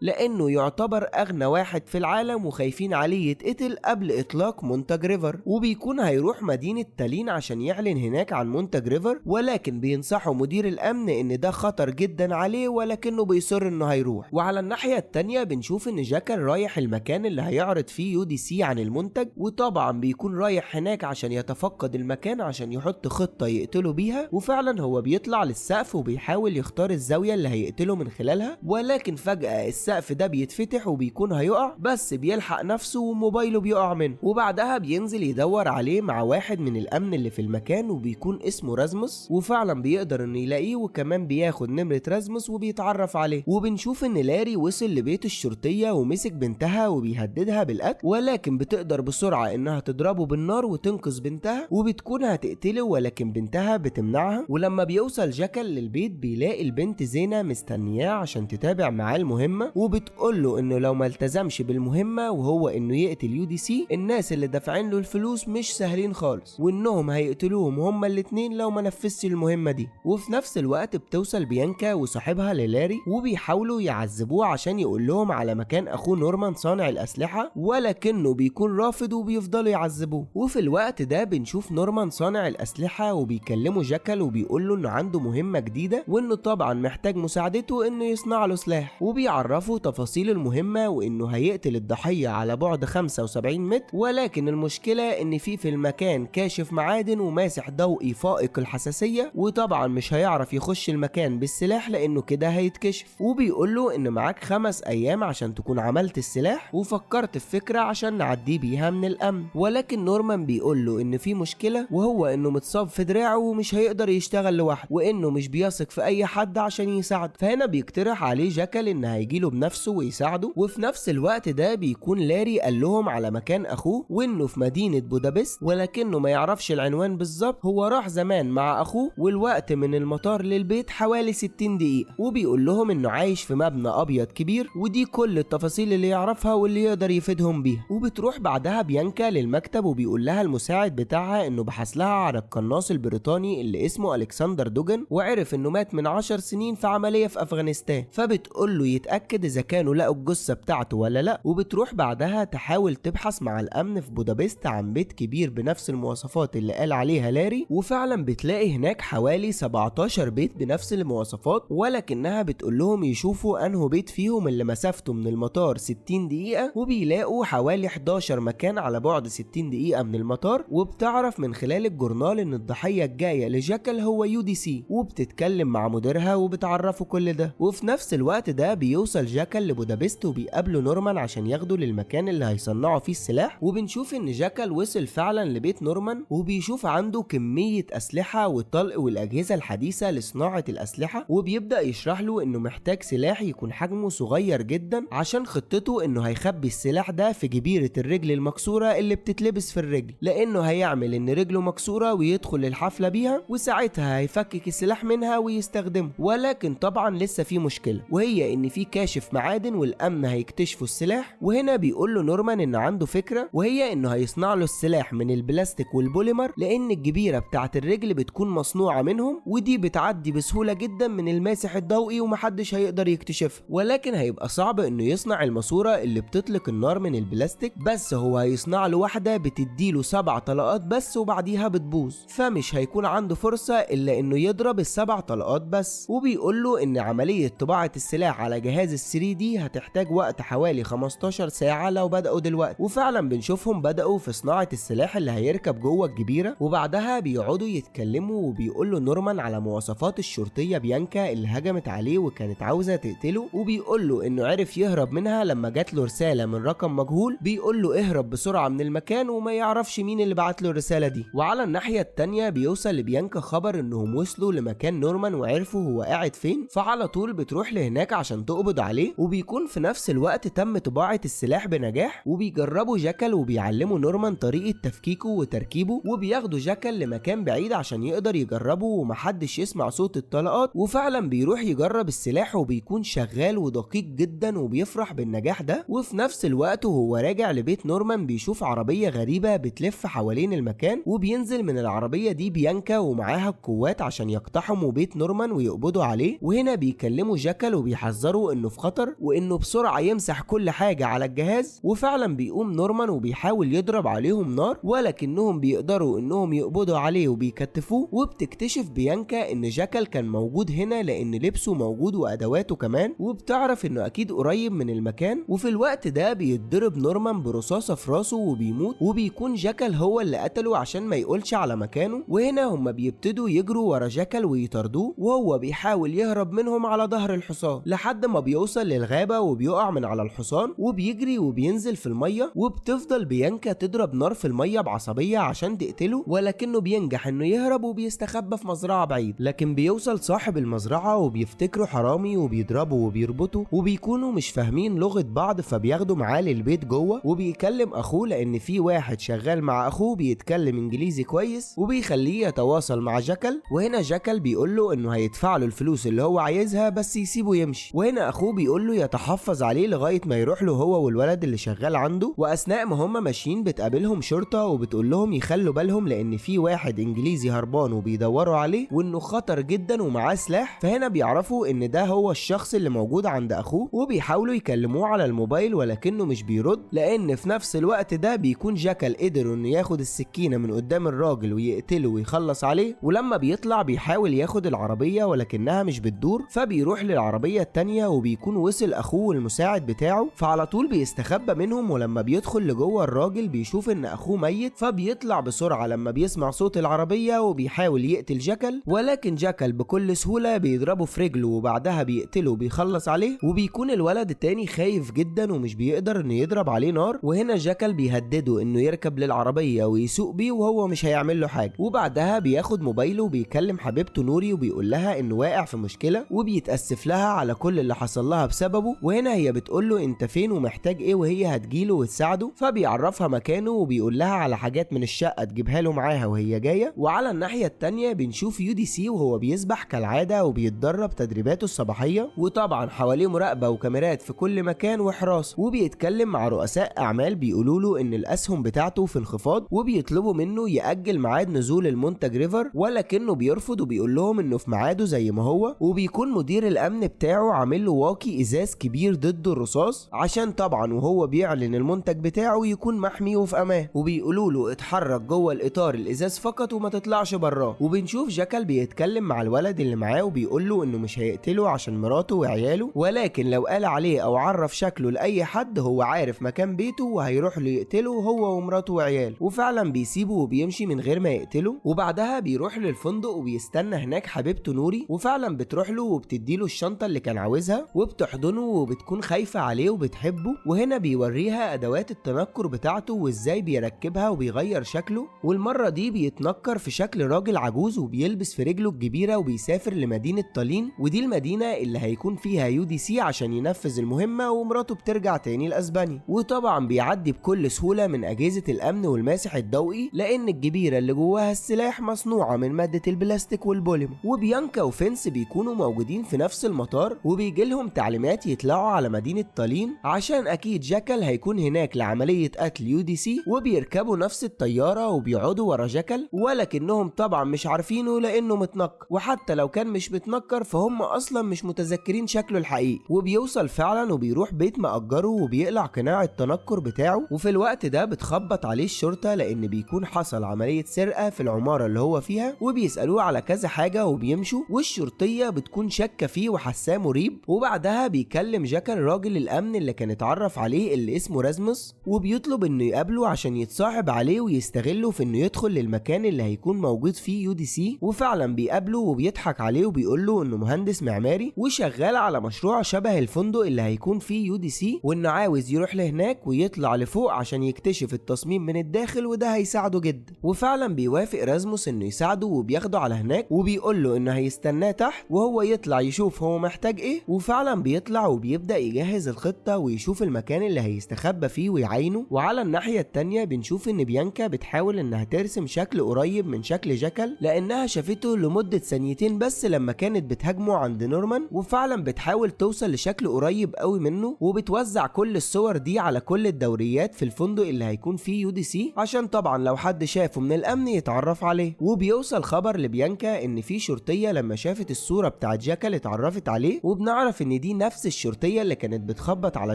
لانه يعتبر اغنى واحد في العالم وخايفين عليه يتقتل قبل اطلاق منتج ريفر. وبيكون هيروح مدينة تالين عشان يعلن هناك عن منتج ريفر، ولكن بينصحه مدير الامن ان ده خطر جدا عليه، ولكنه بيصر انه هيروح. وعلى الناحية التانية بنشوف ان جاكل رايح المكان اللي هيعرض فيه UDC عن المنتج، وطبعا بيكون رايح هناك عشان يتفقد المكان عشان يحط خطة يقتله بيها. وفعلا هو بيطلع للسقف وبيحاول يختار الزاوية اللي هيقتله من خلالها، ولكن فجأة السقف ده بيتفتح وبيكون هيقع، بس بيلحق نفسه وموبايله بيقع منه. وبعدها بينزل يدور عليه مع واحد من الامن اللي في المكان وبيكون اسمه رازموس، وفعلا بيقدر انه يلاقيه وكمان بياخد نمرة رازموس وبيتعرف عليه. وبنشوف ان لاري وصل لبيت الشرطية ومسك بنتها وبيهددها بالقتل، ولكن بتقدر بسرعة انها تضربه بالنار وتنقذ بنتها، وبتكون هتقتله ولكن بنتها بتمنعها. ولما بيوصل جاكل للبيت بيلاقي البنت زينة مستنياه عشان تتابع معاه المهمة، وبتقوله انه لو ما التزمش بالمهمة وهو انه يقتل UDC، الناس اللي دافعين له الفلوس مش سهلين خالص، وانهم هيقتلوهم هما الاتنين لو ما نفذش المهمة دي. وفي نفس الوقت بتوصل بيانكا وصاحبها للاري وبيحاولوا يعذبوه عشان يقول لهم على مكان اخوه نورمان صانع الاسلحة، ولكنه بيكون رافض وبيفضلوا يعذبوه. وفي الوقت ده بنشوف نورمان صانع الاسلحة وبيكلموا جاكل وبيقول له انه عنده مهمة جديدة، وانه طبعا محتاج مساعدته انه يصنع له سلاح. وبيعرفوا تفاصيل المهمة وانه هيقتل الضحية على بعد 75 متر، ولكن المشكلة ان في المكان كاشف معادن وماسح ضوئي فائق الحساسية، وطبعا مش هيعرف يخش المكان بالسلاح لانه كده هيتكشف. وبيقول له ان معاك 5 ايام عشان تكون عملت السلاح وفكرت في فكرة عشان نعدي بيها من الامن. ولكن نورمان بيقول له ان في مشكلة، وهو انه متصاب في دراعه ومش هيقدر يشتغل لوحده، وانه مش بيثق في اي حد عشان يساعده. فهنا بيقترح عليه جاكل ان هيجيله بنفسه ويساعده. وفي نفس الوقت ده بيكون لاري قال لهم على مكان اخوه وانه في مدينة بودابست، ولكنه ما يعرفش العنوان بالظبط. هو راح زمان مع اخوه والوقت من المطار للبيت حوالي 60 دقيقة. وبيقول لهم انه عايش في مبنى ابيض كبير، ودي كل التفاصيل اللي يعرفها واللي يقدر يفيدهم بيها. وبتروح بعدها بيانكا للمكتب وبيقول لها المساعد بتاعها انه بحث لها على القناص البريطاني اللي اسمه الكسندر دوجن، وعرف انه مات من 10 سنين في عملية في افغانستان. فبتقول له يتأكد اذا كانوا لقوا الجثة بتاعته ولا لا. وبتروح بعدها تحاول تبحث مع الامن في بودابست عن بيت كبير بنفس المواصفات اللي قال عليها لاري، وفعلا بتلاقي هناك حوالي 17 بيت بنفس المواصفات، ولكنها بتقول لهم يشوفوا انه بيت فيهم اللي مسافته من المطار 60 دقيقة، وبيلاقوا حوالي 11 مكان على بعد 60 دقيقة من المطار. وبتعرف من خلال الجورنال ان الضحية الجاية لجاكل هو UDC، وبتتكلم مع مديرها وبتعرفه كل ده. وفي نفس الوقت ده بيوصل جاكل لبودابست وبيقابله نورمان عشان ياخده للمكان اللي هيصنعوا فيه السلاح. وبنشوف ان جاكل وصل فعلا لبيت نورمان، وبيشوف عنده كمية اسلحة والطلق والاجهزة الحديثة لصناعة الاسلحة، وبيبدأ يشرح له انه محتاج سلاح يكون حجمه صغير جدا عشان خطته انه هيخبي السلاح ده في جبيرة الرجل المكسورة اللي بتتلبس في الرجل، لانه هيعمل ان رجله مكسورة ويدخل الحفلة بيها، وساعتها هيفكك السلاح منها ويستخدمه. ولكن طبعا لسه في مشكلة، وهي ان في كاشف معادن والامن هيكتشفوا السلاح. وهنا بيقول له نورمان ان عنده فكرة، وهي انه هيصنع له السلاح من البلاستيك والبوليمر، لان الجبيرة بتاعت الرجل بتكون مصنوعة منهم، ودي بتعدي بسهولة جدا من الماسح الضوئي ومحدش هيقدر يكتشفها. ولكن هيبقى صعب انه يصنع الماسورة اللي بتطلق النار من البلاستيك، بس هو هيصنع له واحدة بتديله 7 طلقات بس وبعديها بتبوظ، فمش هيكون عنده فرصة الا انه يضرب ال7 طلقات بس. وبيقول له ان عملية طباعة السلاح على جهاز ال3D هتحتاج وقت حوالي 15 ساعة لو بدأوا دلوقتي. وفعلا بنشوفهم بدأوا في صناعة السلاح اللي هيركب جوه الجبيرة، وبعدها بيقعدوا يتكلموا وبيقول له نورمان على مواصفات الشرطية بيانكا اللي هجمت عليه وكانت عاوزة تقتله، وبيقول له انه عرف يهرب منها لما جات له رسالة من رقم مجهول بيقول له اهرب بسرعة من المكان، وما يعرفش مين اللي بعت له الرسالة دي. وعلى الناحية التانية بيوصل لبيانكا خبر انهم وصلوا لمكان نورمان نورمان وعرفوا هو قاعد فين، فعلى طول بتروح لهناك عشان تقبض عليه. وبيكون في نفس الوقت تم طباعة السلاح بنجاح، وبيجربوا جاكل وبيعلموا نورمان طريقة تفكيكه وتركيبه، وبياخدوا جاكل لمكان بعيد عشان يقدر يجربه ومحدش يسمع صوت الطلقات. وفعلا بيروح يجرب السلاح وبيكون شغال ودقيق جدا وبيفرح بالنجاح ده. وفي نفس الوقت وهو راجع لبيت نورمان بيشوف عربية غريبة بتلف حوالين المكان، وبينزل من العربية دي بيانكا ومعاها القوات عشان يقتحموا بيت نورمان ويقبضوا عليه. وهنا بيكلموا جاكل وبيحذروا انه في خطر وانه بسرعة يمسح كل حاجة على الجهاز. وفعلا بيقوم نورمان وبيحاول يضرب عليهم نار، ولكنهم بيقدروا انهم يقبضوا عليه وبيكتفوه. وبتكتشف بيانكا ان جاكل كان موجود هنا لان لبسه موجود وادواته كمان، وبتعرف انه اكيد قريب من المكان. وفي الوقت ده بيتضرب نورمان برصاصة في راسه وبيموت، وبيكون جاكل هو اللي قتله عشان ما يقولش على مكانه. وهنا هما بيبتدوا يجروا ورا جاكل ويطاردوه، وهو بيحاول يهرب منهم على ظهر الحصان لحد ما بيوصل للغابة وبيقع من على الحصان وبيجري وبينزل في المية. وبتفضل بيانكا تضرب نار في المية بعصبية عشان تقتله، ولكنه بينجح انه يهرب وبيستخبى في مزرعة بعيد. لكن بيوصل صاحب المزرعة وبيفتكروا حرامي وبيضربه وبيربطه، وبيكونوا مش فاهمين لغة بعض، فبياخدوا معاه للبيت جوه. وبيكلم اخوه لان في واحد شغال مع اخوه بيتكلم انجليزي كويس، وبيخليه يتواصل مع جاكل. وهنا جاكل بيقول له انه هيدفع له الفلوس اللي هو عايزها بس يسيبه يمشي. وهنا اخوه بيقول له يتحفظ عليه لغاية ما يروح له هو والولد اللي شغال عنده. واثناء ما هم ماشيين بتقابلهم شرطة وبتقول لهم يخلوا بالهم لان في واحد انجليزي هربان وبيدوروا عليه وانه خطر جدا ومعاه سلاح. فهنا بيعرفوا ان ده هو الشخص اللي موجود عند اخوه، وبيحاولوا يكلموه على الموبايل ولكنه مش بيرد، لان في نفس الوقت ده بيكون جاكل قدر انه ياخد السكينة من قدام الراجل ويقتله ويخلص عليه. ولما بيطلع بيحاول ياخد العربية ولكنها مش بتدور، فبيروح للعربية التانية وبيكون وصل اخوه المساعد بتاعه، فعلى طول بيستخبى منهم. ولما بيدخل لجوه الراجل بيشوف ان اخوه ميت، فبيطلع بسرعة لما بيسمع صوت العربية وبيحاول يقتل جاكل، ولكن جاكل بكل سهولة بيضربه في رجله وبعدها بيقتله وبيخلص عليه. وبيكون الولد التاني خايف جدا ومش بيقدر انه يضرب عليه نار. وهنا جاكل بيهدده انه يركب للعربية ويسوق بيه وهو مش هيعمل له حاجة. وبعدها بياخد موبايله وبيكلم حبيبته نوري وبيقول لها انه واقع في مشكلة وبيتأسف لها على كل اللي حصل لها بسببه. وهنا هي بتقول له انت فين ومحتاج ايه، وهي هتجيله وتساعده. فبيعرفها مكانه وبيقول لها على حاجات من الشقة تجيبها له معاها وهي جاية. وعلى الناحية التانية بنشوف يو دي سي وهو بيسبح كالعادة وبيتدرب تدريباته الصباحية، وطبعا حواليه مراقبة وكاميرات في كل مكان وحراس. وبيتكلم مع رؤساء اعمال بيقولوا له ان الاسهم بتاعته في انخفاض، وبيطلبوا منه يأجل ميعاد نزول المنتج ريفر، ولكنه بيرفض وبيقول لهم انه في ميعاده زي ما هو. وبيكون مدير الامن بتاعه عامل له واقي ازاز كبير ضد الرصاص عشان طبعا وهو بيعلن المنتج بتاعه يكون محمي وفي امان. وبيقولوا له اتحرك جوه الاطار الازاز فقط وما تطلعش براه. وبنشوف جاكل بيتكلم مع الولد اللي معاه وبيقول له انه مش هيقتله عشان مراته وعياله، ولكن لو قال عليه او عرف شكله لاي حد هو عارف مكان بيته وهيروح له يقتله هو ومراته وعياله. وفعلا بيسيبه وبيمشي من غير ما يقتله. وبعدها بيروح للفندق وبيستنى هناك حبيبته نوري، وفعلا بتروح له وبتديله الشنطه اللي كان عاوزها وبتحضنه وبتكون خايفه عليه وبتحبه. وهنا بيوريها ادوات التنكر بتاعته وازاي بيركبها وبيغير شكله. والمره دي بيتنكر في شكل راجل عجوز وبيلبس في رجله الكبيره وبيسافر لمدينه طالين، ودي المدينه اللي هيكون فيها يو دي سي عشان ينفذ المهمه، ومراته بترجع تاني لاسبانيا. وطبعا بيعدي بكل سهوله من اجهزه الامن والماسح الضوئي لان الجبيره اللي جواها السلاح مصنوعه من ماده البلاستيك والبوليمر. وبيانكا وفينس بيكونوا موجودين في نفس المطار وبيجي لهم تعليمات يطلعوا على مدينه طالين عشان اكيد جاكل هيكون هناك لعمليه قتل يو دي سي. وبيركبوا نفس الطياره وبيقعدوا ورا جاكل، ولكنهم طبعا مش عارفينه لانه متنكر، وحتى لو كان مش متنكر فهم اصلا مش متذكرين شكله الحقيقي. وبيوصل فعلا وبيروح بيت مأجره وبيقلع قناع التنكر بتاعه. وفي الوقت ده بتخبط عليه الشرطه لان بيكون حصل عمليه سرقه في العماره اللي هو فيها، وبيسالوه على كذا حاجه وبيمشوا، والشرطيه بتكون شاكه فيه وحاساه مريب. وبعدها بيكلم جاكل راجل الامن اللي كان اتعرف عليه اللي اسمه رازموس، وبيطلب انه يقابله عشان يتصاحب عليه ويستغله في انه يدخل للمكان اللي هيكون موجود فيه يو دي سي. وفعلا بيقابله وبيضحك عليه وبيقول له انه مهندس معماري وشغال على مشروع شبه الفندق اللي هيكون فيه يو دي سي، وانه عاوز يروح لهناك ويطلع لفوق عشان يكتشف التصميم من الداخل وده هيساعده جدا. وفعلا بيوافق رازموس انه يساعده وبياخده على هناك، وبيقول له انه هيستناه تحت وهو يطلع يشوف هو محتاج ايه، وفعلا بيطلع وبيبدأ يجهز الخطة ويشوف المكان اللي هيستخبى فيه ويعينه. وعلى الناحية التانية بنشوف ان بيانكا بتحاول انها ترسم شكل قريب من شكل جاكل لانها شافته لمدة ثانيتين بس لما كانت بتهاجمه عند نورمان، وفعلا بتحاول توصل لشكل قريب قوي منه، وبتوزع كل الصور دي على كل الدوريات في الفندق اللي هيكون فيه UDC عشان طبعا لو حد شافه من الامن يتعرف عليه. وبيوصل خبر لبيانكا ان في شرطية لما شافت الصورة بتاعت جاكل اتعرفت عليه، وبنعرف ان دي نفس الشرطية اللي كانت بتخبط على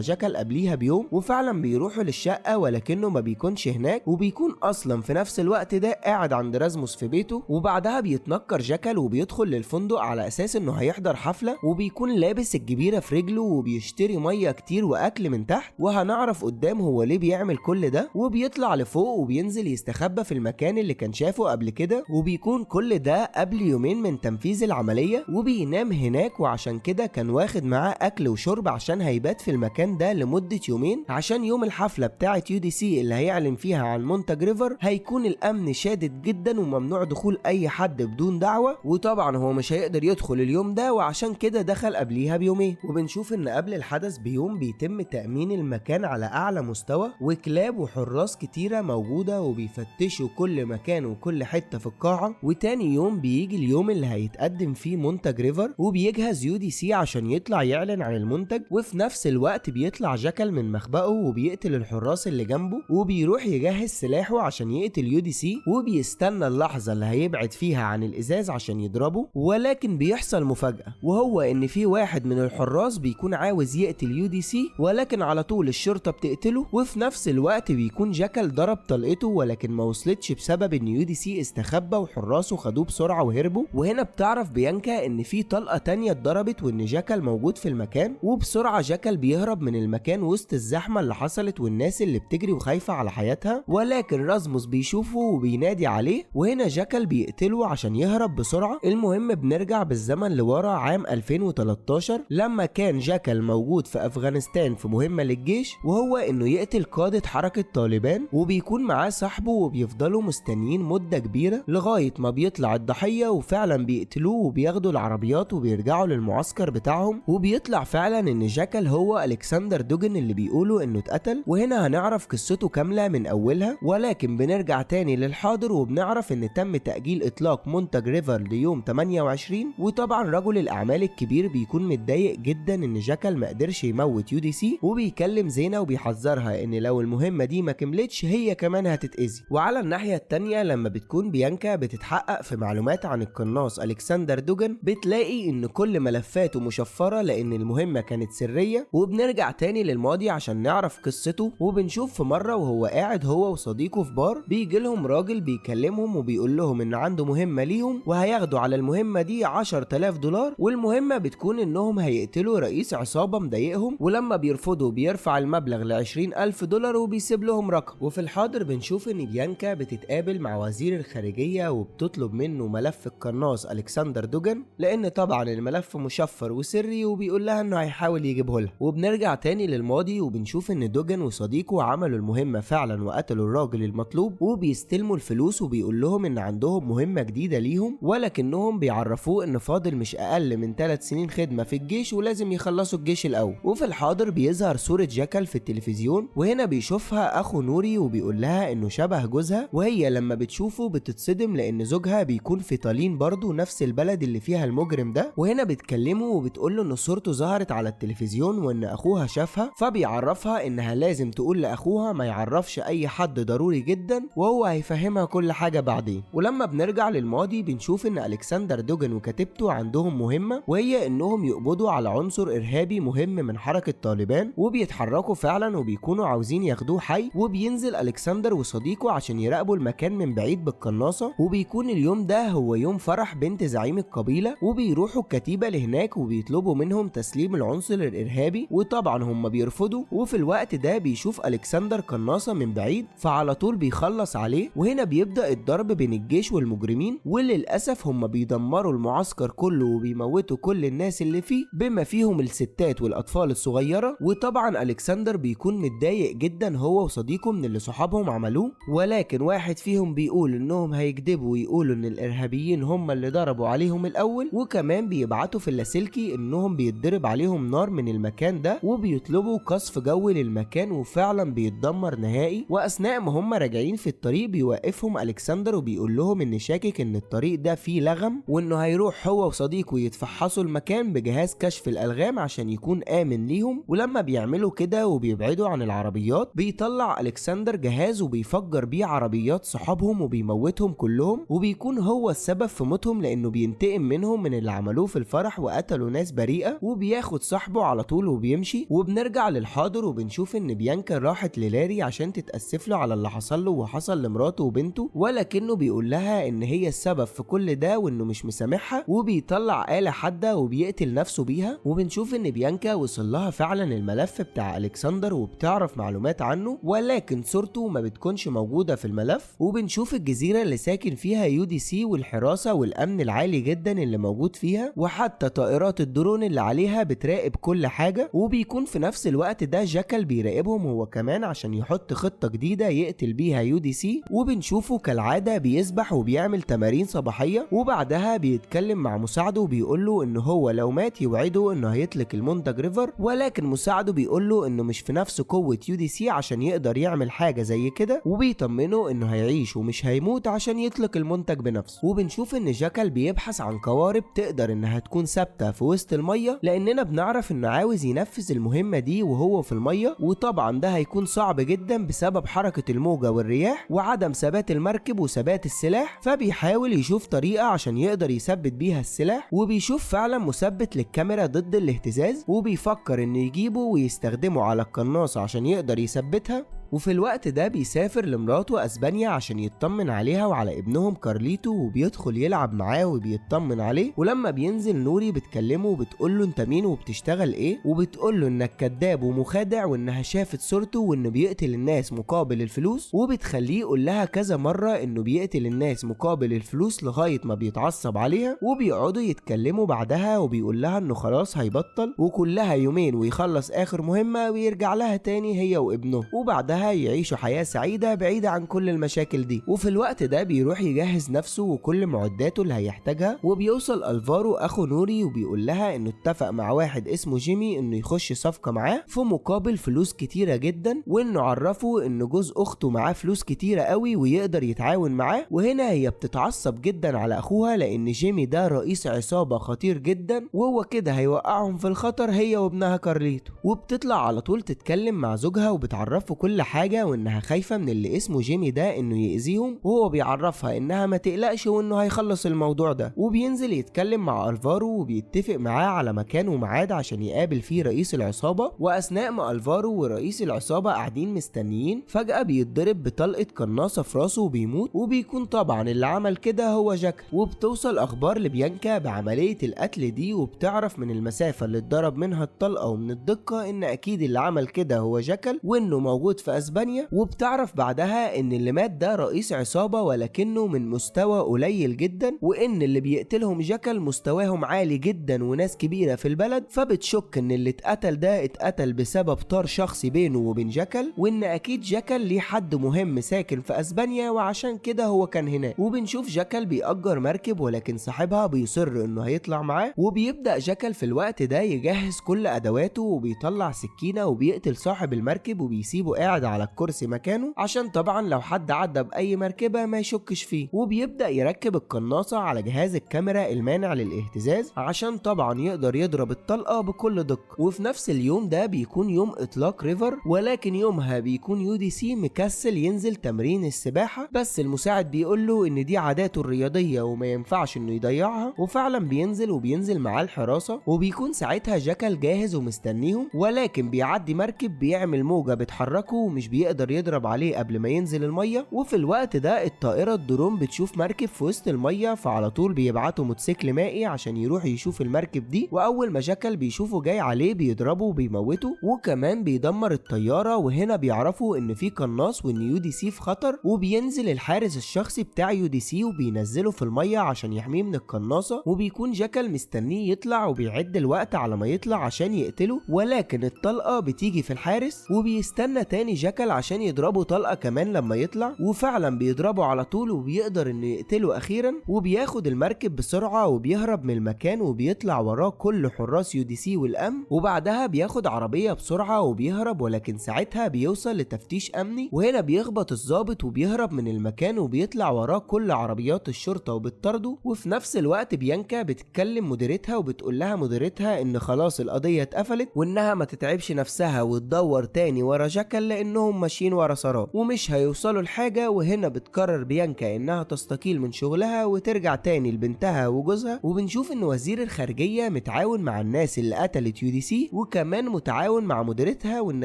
جاكل قبليها بيوم. وفعلا بيروحوا للشقة ولكنه ما بيكونش هناك، وبيكون اصلا في نفس الوقت ده قاعد عند رازموس في بيته. وبعدها بيتنكر جاكل وبيدخل للفندق على اساس انه هيحضر حفلة، وبيكون لابس الجبيرة في رجله وبيشتري مية كتير واكل من تحت، وهنعرف قدام هو ليه بيعمل كل ده. وبيطلع لفوق وبينزل يستخبى في المكان اللي كان شافه قبل كده، وبيكون كل ده قبل يومين من تنفيذ العملية، وبينام هناك. وعشان كده كان واخد معاه اكل وشرب عشان هيبات في المكان ده لمدة يومين، عشان يوم الحفلة بتاعة UDC اللي هيعلن فيها عن منتج ريفر هيكون الامن شادد جدا وممنوع دخول اي حد بدون دعوة، وطبعا هو مش هيقدر يدخل اليوم ده وعشان كده دخل قبليها بيومين. وبنشوف ان قبل الحدث بيوم بيتم تأمين المكان على اعلى مستوى، وكلاب وحراس كتيرة موجودة وبيفتشوا كل مكان وكل حتة في القاعة. وتاني يوم بيجي اليوم اللي هيتقدم فيه منتج ريفر، وبيجهز UDC عشان يطلع يعلن عن المنتج. وفي نفس الوقت بيطلع جاكل من مخبأه وبيقتل الحراس اللي جنبه، وبيروح يجهز سلاحه عشان يقتل UDC، وبيستنى اللحظة اللي هيبعد فيها عن الإزاز عشان يضربه. ولكن بيحصل مفاجأة، وهو ان في واحد من الحراس بيكون عاوز يقتل UDC ولكن على طول الشرطة بتقتله. وفي نفس الوقت بيكون جاكل ضرب طلقته ولكن ما وصلتش بسبب ان UDC استخبى وحراسه خدوه بسرعة وهربوا. وهنا بتعرف بيانكا ان في طلقة تانية اتضربت وان جاكل موجود في المكان، وبسرعة جاكل بيهرب من المكان وسط الزحمة اللي حصلت والناس اللي بتجري وخايفة على حياتها. ولكن رازموس بيشوفه وبينادي عليه، وهنا جاكل بيقتله عشان يهرب بسرعة. المهم بنرجع بالزمن لورا عام 2013 لما كان جاكل موجود في افغانستان في مهمة للجيش، وهو انه يقتل قادة حركة طالبان، وبيكون معاه صاحبه وبيفضلوا مستنيين مدة كبيرة لغاية ما بيطلع الضحية، وفعلا بيقتلوه وبياخدوا العربيات وبيرجعوا للمعسكر بتاعهم. وبيطلع فعلا ان جاكل هو الكسندر دوجن اللي بيقولوا انه اتقتل. وهنا هنعرف قصته كاملة من اولها، ولكن بنرجع تاني للحاضر وبنعرف ان تم تأجيل اطلاق منتج ريفر ليوم 28. وطبعا رجل الاعمال الكبير بيكون متضايق جدا ان جاكل ما قدرش يموت UDC، وبيكلم زينة وبيحذرها ان لو المهمة دي ما كملتش هي كمان هتتأذي. وعلى الناحية التانية لما بتكون بيانكا بتتحقق في معلومات عن القناص الكسندر دوجن، بتلاقي ان كل ملفاته مشفرة لان المهمة كانت سرية. وبنرجع تاني للماضي عشان نعرف قصته، وبنشوف في مرة وهو قاعد هو وصديقه في بار، بيجي لهم راجل بيكلمهم وبيقول لهم ان عنده مهمة ليهم وهياخدوا على المهمة دي 10,000 دولار. والمهمة بتكون انهم هيقتلوا رئيس عصابة مضايقهم، ولما بيرفضوا بيرفع المبلغ ل20,000 دولار وبيسيب لهم رقم. وفي الحاضر بنشوف ان بيانكا بتتقابل مع وزير الخارجية وبتطلب منه ملف القناص الكسندر دوجن، لان طبعا الملف مشفر وسري، وبيقول لها انه هيحاول يجيبه لها. وبنرجع تاني للماضي وبنشوف ان دوجن وصديقه عملوا المهمة فعلا وقتلوا الراجل المطلوب، وبيستلموا الفلوس وبيقول لهم ان عندهم مهمة جديدة ليهم، ولكنهم بيعرفوه ان فاضل مش اقل من 3 سنين خدمة في الجيش ولازم يخلصوا الجيش الاول. وفي الحاضر بيظهر صورة جاكل في التلفزيون، وهنا بيشوفها اخو نوري وبيقول لها انه شبه جوزها، وهي لما بتشوفه بتصدم لان زوجها بيكون في طالين برضه نفس البلد اللي فيها المجرم ده. وهنا بتكلمه وبتقول له ان صورته ظهرت على التلفزيون وان اخوها شافها، فبيعرفها انها لازم تقول لاخوها ما يعرفش اي حد ضروري جدا، وهو هيفهمها كل حاجة بعدين. ولما بنرجع للماضي بنشوف ان الكسندر دوجن وكتيبته عندهم مهمة، وهي انهم يقبضوا على عنصر ارهابي مهم من حركة طالبان، وبيتحركوا فعلا وبيكونوا عاوزين ياخدوه حي. وبينزل الكسندر وصديقه عشان يراقبوا المكان من بعيد بالقناصة، وبيكون اليوم ده هو يوم فرح بنت زعيم القبيلة، وبيروحوا الكتيبة لهناك وبيطلبوا منهم تسليم العنصر الارهابي، وطبعا هم بيرفضوا. وفي الوقت ده بيشوف الكسندر قناصة من بعيد فعلى طول بيخلص عليه، وهنا بيبدأ الضرب بين الجيش والمجرمين، وللأسف هم بيدمروا المعسكر كله وبيموتوا كل الناس اللي فيه بما فيهم الستات والأطفال الصغيرة. وطبعا الكسندر بيكون متضايق جدا هو وصديقه من اللي صحابهم عملوه، ولكن واحد فيهم بيقول انهم هيكذبوا ويقولوا ان الارهابيين هم اللي اللي ضربوا عليهم الاول، وكمان بيبعتوا في اللاسلكي انهم بيتضرب عليهم نار من المكان ده وبيطلبوا قصف جو للمكان، وفعلا بيتدمر نهائي. واثناء ما هم راجعين في الطريق بيوقفهم الكسندر وبيقول لهم ان شاكك ان الطريق ده فيه لغم، وانه هيروح هو وصديقه يتفحصوا المكان بجهاز كشف الالغام عشان يكون امن ليهم. ولما بيعملوا كده وبيبعدوا عن العربيات بيطلع الكسندر جهاز وبيفجر بيه عربيات صحابهم وبيموتهم كلهم، وبيكون هو السبب في موتهم لانه بينتقم منهم من اللي عملوه في الفرح وقتلوا ناس بريئة. وبياخد صاحبه على طول وبيمشي. وبنرجع للحاضر وبنشوف ان بيانكا راحت للاري عشان تتأسف له على اللي حصل له وحصل لمراته وبنته، ولكنه بيقول لها ان هي السبب في كل ده وانه مش مسامحها، وبيطلع آلة حادة وبيقتل نفسه بيها. وبنشوف ان بيانكا وصل لها فعلا الملف بتاع الكسندر وبتعرف معلومات عنه، ولكن صورته ما بتكونش موجودة في الملف. وبنشوف الجزيرة اللي ساكن فيها UDC والحراسة والامن العالي جدا اللي موجود فيها، وحتى طائرات الدرون اللي عليها بتراقب كل حاجة. وبيكون في نفس الوقت ده جاكل بيراقبهم هو كمان عشان يحط خطة جديدة يقتل بيها UDC. وبنشوفه كالعادة بيسبح وبيعمل تمارين صباحية، وبعدها بيتكلم مع مساعده وبيقوله انه هو لو مات يوعده انه هيطلق المونتاج ريفر، ولكن مساعده بيقوله انه مش في نفس قوة UDC عشان يقدر يعمل حاجة زي كده، وبيطمنه انه هيعيش ومش هيموت عشان يطلق المنتج بنفسه. وبنشوف ان جاكل بيبحث عن قوارب تقدر انها تكون ثابتة في وسط المية، لاننا بنعرف انه عاوز ينفذ المهمة دي وهو في المية، وطبعا ده هيكون صعب جدا بسبب حركة الموجة والرياح وعدم ثبات المركب وثبات السلاح. فبيحاول يشوف طريقة عشان يقدر يثبت بيها السلاح، وبيشوف فعلا مثبت للكاميرا ضد الاهتزاز، وبيفكر انه يجيبه ويستخدمه على القناصة عشان يقدر يثبتها. وفي الوقت ده بيسافر لمراته اسبانيا عشان يطمن عليها وعلى ابنهم كارليتو، وبيدخل يلعب معاه وبيطمن عليه. ولما بينزل نوري بتكلمه وبتقوله انت مين وبتشتغل ايه، وبتقوله انك كذاب ومخادع وانها شافت صورته وانه بيقتل الناس مقابل الفلوس، وبتخليه يقول لها كذا مرة انه بيقتل الناس مقابل الفلوس لغاية ما بيتعصب عليها. وبيقعدوا يتكلموا بعدها وبيقول لها انه خلاص هيبطل وكلها يومين ويخلص اخر مهمة ويرجع لها تاني هي وابنه، وبعدها يعيشوا حياة سعيدة بعيدة عن كل المشاكل دي. وفي الوقت ده بيروح يجهز نفسه وكل معداته اللي هيحتاجها، وبيوصل ألفارو أخو نوري وبيقول لها إنه اتفق مع واحد اسمه جيمي إنه يخش صفقة معاه في مقابل فلوس كتيرة جدا، وإنه عرفه إن جوز أخته معاه فلوس كتيرة قوي ويقدر يتعاون معاه. وهنا هي بتتعصب جدا على أخوها لأن جيمي ده رئيس عصابة خطير جدا، وهو كده هيوقعهم في الخطر هي وابنها كارليتو. وبتطلع على طول تتكلم مع زوجها وبتعرفه كل حاجة وانها خايفة من اللي اسمه جيمي ده انه يأذيهم، وهو بيعرفها انها ما تقلقش وانه هيخلص الموضوع ده. وبينزل يتكلم مع ألفارو وبيتفق معاه على مكان وميعاد عشان يقابل فيه رئيس العصابة. واثناء ما ألفارو ورئيس العصابة قاعدين مستنيين فجأة بيتضرب بطلقة قناصة في راسه وبيموت، وبيكون طبعا اللي عمل كده هو جاكل. وبتوصل اخبار لبيانكا بعملية القتل دي، وبتعرف من المسافة اللي اتضرب منها الطلقة ومن الدقة ان اكيد اللي عمل كده هو جاكل وانه موجود في اسبانيا. وبتعرف بعدها ان اللي مات ده رئيس عصابة ولكنه من مستوى قليل جدا، وان اللي بيقتلهم جاكل مستواهم عالي جدا وناس كبيرة في البلد. فبتشك ان اللي اتقتل ده اتقتل بسبب طار شخصي بينه وبين جاكل، وان اكيد جاكل ليه حد مهم ساكن في اسبانيا وعشان كده هو كان هناك. وبنشوف جاكل بيأجر مركب ولكن صاحبها بيصر انه هيطلع معاه، وبيبدأ جاكل في الوقت ده يجهز كل ادواته وبيطلع سكينة وبيقتل صاحب المركب وبيسيبه قاعد على الكرسي مكانه عشان طبعا لو حد عدى بأي مركبة ما يشكش فيه. وبيبدأ يركب القناصة على جهاز الكاميرا المانع للاهتزاز عشان طبعا يقدر يضرب الطلقة بكل دقة. وفي نفس اليوم ده بيكون يوم اطلاق ريفر، ولكن يومها بيكون UDC مكسل ينزل تمرين السباحة، بس المساعد بيقوله ان دي عاداته الرياضية وما ينفعش انه يضيعها. وفعلا بينزل معاه الحراسة، وبيكون ساعتها جاكل جاهز ومستنيهم، ولكن بيعدي مركب بيعمل موجة بتحركه ومش بيقدر يضرب عليه قبل ما ينزل المية. وفي الوقت ده الطائرة الدرون بتشوف مركب في وسط المية، فعلى طول بيبعتوا موتوسيكل مائي عشان يروح يشوف المركب دي. واول ما جاكل بيشوفه جاي عليه بيضربه وبيموته وكمان بيدمر الطيارة. وهنا بيعرفوا ان في قناص وان UDC في خطر، وبينزل الحارس الشخصي بتاع UDC وبينزله في المية عشان يحميه من القناصة. وبيكون جاكل مستنيه يطلع وبيعد الوقت على ما يطلع عشان يقتله، ولكن الطلقة بتيجي في الحارس وبيستنى تاني جاكل عشان يضربه طلقة كمان لما يطلع، وفعلا بيضربه على طول وبيقدر انه يقتله اخيرا، وبياخد المركب بسرعة وبيهرب من المكان وبيطلع وراه كل حراس UDC والامن، وبعدها بياخد عربية بسرعة وبيهرب، ولكن ساعتها بيوصل لتفتيش امني، وهنا بيخبط الضابط وبيهرب من المكان وبيطلع وراه كل عربيات الشرطة وبتطارده. وفي نفس الوقت بيانكا بتتكلم مديرتها وبتقول لها مديرتها ان خلاص القضية اتقفلت، وانها ما تتعبش نفسها وتدور تاني ورا جاكل لانهم ماشيين ورا سراب ومش هيوصلوا لحاجة. وهنا بتقرر بيانكا انها تستقيل من شغلها وترجع تاني لبنتها وجوزها. وبنشوف ان وزير الخارجية متعاون مع الناس اللي قتلت UDC، وكمان متعاون مع مديرتها، وان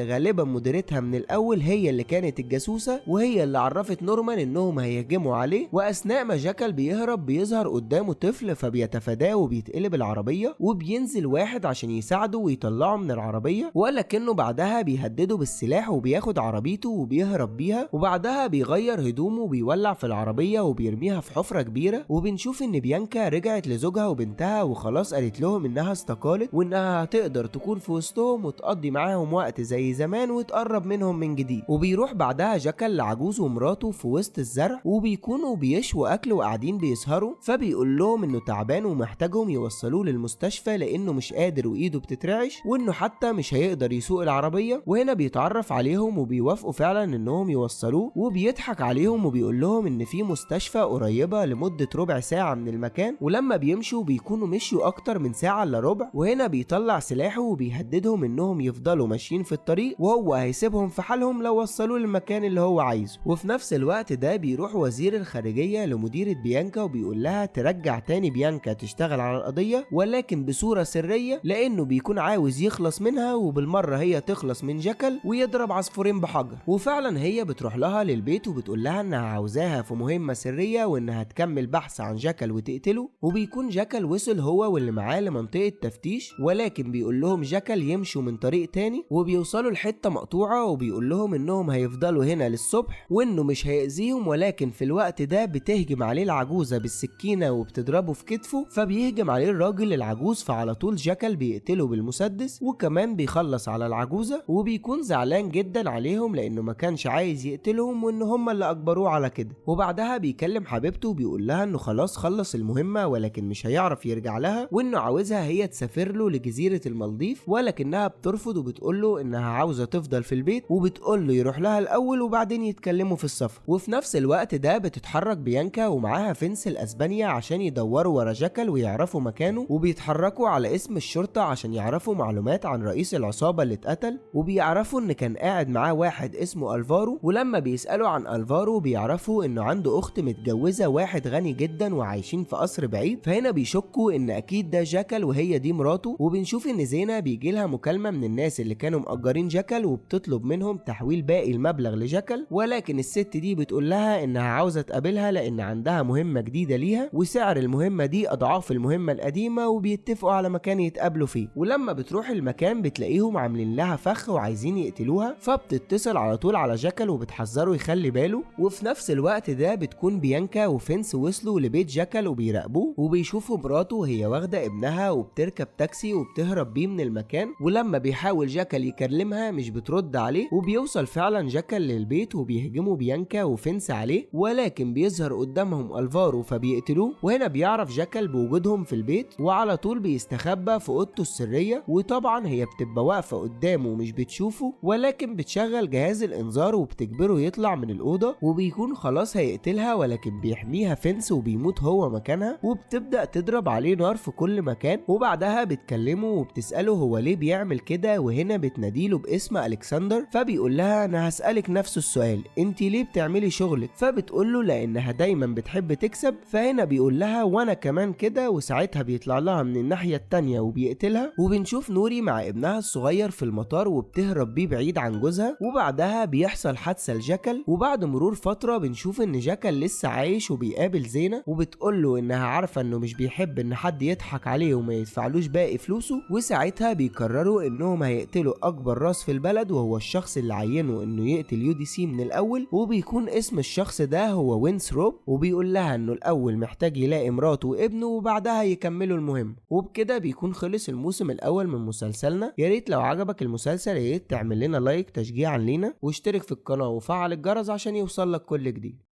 غالبا مديرتها من الاول هي اللي كانت الجاسوسة وهي اللي عرفت نورمان انهم هيهجموا عليه. واثناء ما جاكل بيهرب بيظهر قدامه طفل فبيتفاداه وبيتقلب العربية، وبينزل واحد عشان يساعده ويطلعه من العربية، ولكنه بعدها بيهدده بالسلاح وبياخد عربيته وبيهرب بيها. وبعدها بيغير هدومه وبيولع في العربية وبيرميها في حفرة كبيرة. وبنشوف ان بيانكا رجعت لزوجها وبنتها وخلاص قالت لهم انها استقالت وانها هتقدر تكون في وسطهم وتقضي معاهم وقت زي زمان وتقرب منهم من جديد. وبيروح بعدها جاكل لعجوز ومراته في وسط الزرع، وبيكونوا بيشوا اكل وقاعدين بيسهروا، فبيقول لهم انه تعبان ومحتاجهم يوصلوه للمستشفى لانه مش قادر وايده بتترعش، وانه حتى مش هيقدر يسوق العربية. وهنا بيتعرف عليهم وبيوافقوا فعلا انهم يوصلوه، وبيضحك عليهم وبيقول لهم ان في مستشفى قريبة لمدة ربع ساعة من المكان. ولما بيمشوا بيكونوا مشيوا اكتر من ساعة الا ربع. وهنا بيطلع سلاحه وبيهددهم انهم يفضلوا ماشيين في الطريق وهو هيسيبهم في حالهم لو وصلوه للمكان اللي هو عايزه. وفي نفس الوقت ده بيروح وزير الخارجية لمديرة بيانكا وبيقول لها ترجع تاني بيانكا تشتغل على القضية، ولكن بصورة سرية، لانه بيكون عاوز يخلص منها وبالمرة هي تخلص من جاكل ويضرب عصفورين بحجر. وفعلا هي بتروح لها للبيت وبتقول لها انها عاوزاها في مهمة سرية وانها تكمل بحث عن جاكل وتقتله. وبيكون جاكل وصل هو واللي معاه لمنطقة تفتيش، ولكن بيقول لهم جاكل يمشوا من طريق تاني، وبيوصلوا لحتة مقطوعة وبيقول لهم انهم هيفضلوا هنا للصبح وانه مش هيأذيهم. ولكن في الوقت ده بتهجم عليه العجوزة بالسكينة وبتضربه في كتفه، فبيهجم عليه الراجل العجوز، فعلى طول جاكل بيقتله بالمسدس وكمان بيخلص على العجوزة. وبيكون زعلان جدا عليهم لانه ما كانش عايز يقتلهم وان هم اللي اجبروه على كده. وبعدها بيكلم حبيبته وبيقول لها انه خلاص خلص المهمة ولكن مش هيعرف يرجع لها، وانه عاوزها هي تسافر له لجزيرة المالديف، ولكنها بترفض وبتقول له انها عاوزة تفضل في البيت، وبتقول له يروح لها الاول وبعدين يتكلموا في السفر. وفي نفس الوقت ده بتتحرك بيانكا ومعاها فينس الاسبانيا عشان يدوروا ورا جاكل ويعرفوا مكانه، وبيتحركوا على اسم الشرطة عشان يعرفوا معلومات عن رئيس العصابة اللي اتقتل. وبيعرفوا ان كان قاعد معاه واحد اسمه الفارو، ولما بيسألوا عن الفارو بيعرفوا انه عنده اخت متجوزة واحد غني جدا وعايشين في قصر بعيد. فهنا بيشكوا ان اكيد ده جاكل وهي دي مراته. وبنشوف ان زينة بيجي لها مكالمة من الناس اللي كانوا مأجرين جاكل وبتطلب منهم تحويل باقي المبلغ لجاكل، ولكن الست دي بتقول لها انها عاوزة تقابلها لان عندها مهمة جديدة ليها وسعر المهمة دي اضعاف المهمة القديمة، وبيتفقوا على مكان يتقابلوا فيه. ولما بتروح المكان بتلاقيهم عاملين لها فخ وعايزين يقتلوها، فبتتصل على طول على جاكل وبتحذره يخلي باله. وفي نفس الوقت ده بتكون بيانكا وفينس وصلوا لبيت جاكل وبيراقبوه، وبيشوفوا مراته وهي واخدة ابنها وبتركب تاكسي وبتهرب بيه من المكان. ولما بيحاول جاكل يكلمها مش بترد عليه، وبيوصل فعلا جاكل للبيت وبيهجموا بيانكا وفينس عليه، ولكن بيظهر قدامهم الفارو فبيقتلوه. وهنا بيعرف جاكل بوجودهم في البيت وعلى طول بيستخبى في اوضته السرية، وطبعا هي بتبقى واقفة قدامه مش بتشوفه، ولكن بتشغل جهاز الانذار وبتجبره يطلع من الأوضة. وبيكون خلاص هيقتلها ولكن بيحميها فينس وبيموت هو مكانها، وبتبدأ تضرب عليه نار في كل مكان. وبعدها بتكلمه وبتسأله هو ليه بيعمل كده، وهنا بتناديله باسم ألكسندر، فبيقول لها انا هسألك نفس السؤال، انت ليه بتعملي شغلك؟ فبتقول له لانها دايما بتحب تكسب. فهنا بيقول لها وانا كمان كده، وساعتها بيطلع لها من الناحية التانية وبيقتلها. وبنشوف نوري مع ابنها الصغير في المطار وبتهرب بيه بعيد عن جوزها. وبعدها بيحصل حادثة لجاكل، وبعد مرور فترة بنشوف ان جاكل لسه عايش وبيقابل زينة، وبتقول له انها عارفة انه مش بيحب ان حد يضحك عليه وما يدفعلوش باقي فلوسه. وساعتها بيقرروا انهم هيقتلوا اكبر راس في البلد وهو الشخص اللي عينه انه يقتل UDC من الاول، وبيكون اسم الشخص ده هو وينس روب. وبيقول لها انه الاول محتاج يلاقي مراته وابنه وبعدها يكملوا المهم. وبكده بيكون خلص الموسم الاول من مسلسلنا. يا ريت لو عجبك المسلسل يا ريت تعمل لنا لايك تشجيع تشجيعا لينا، واشترك في القناة وفعل الجرس عشان يوصلك كل جديد.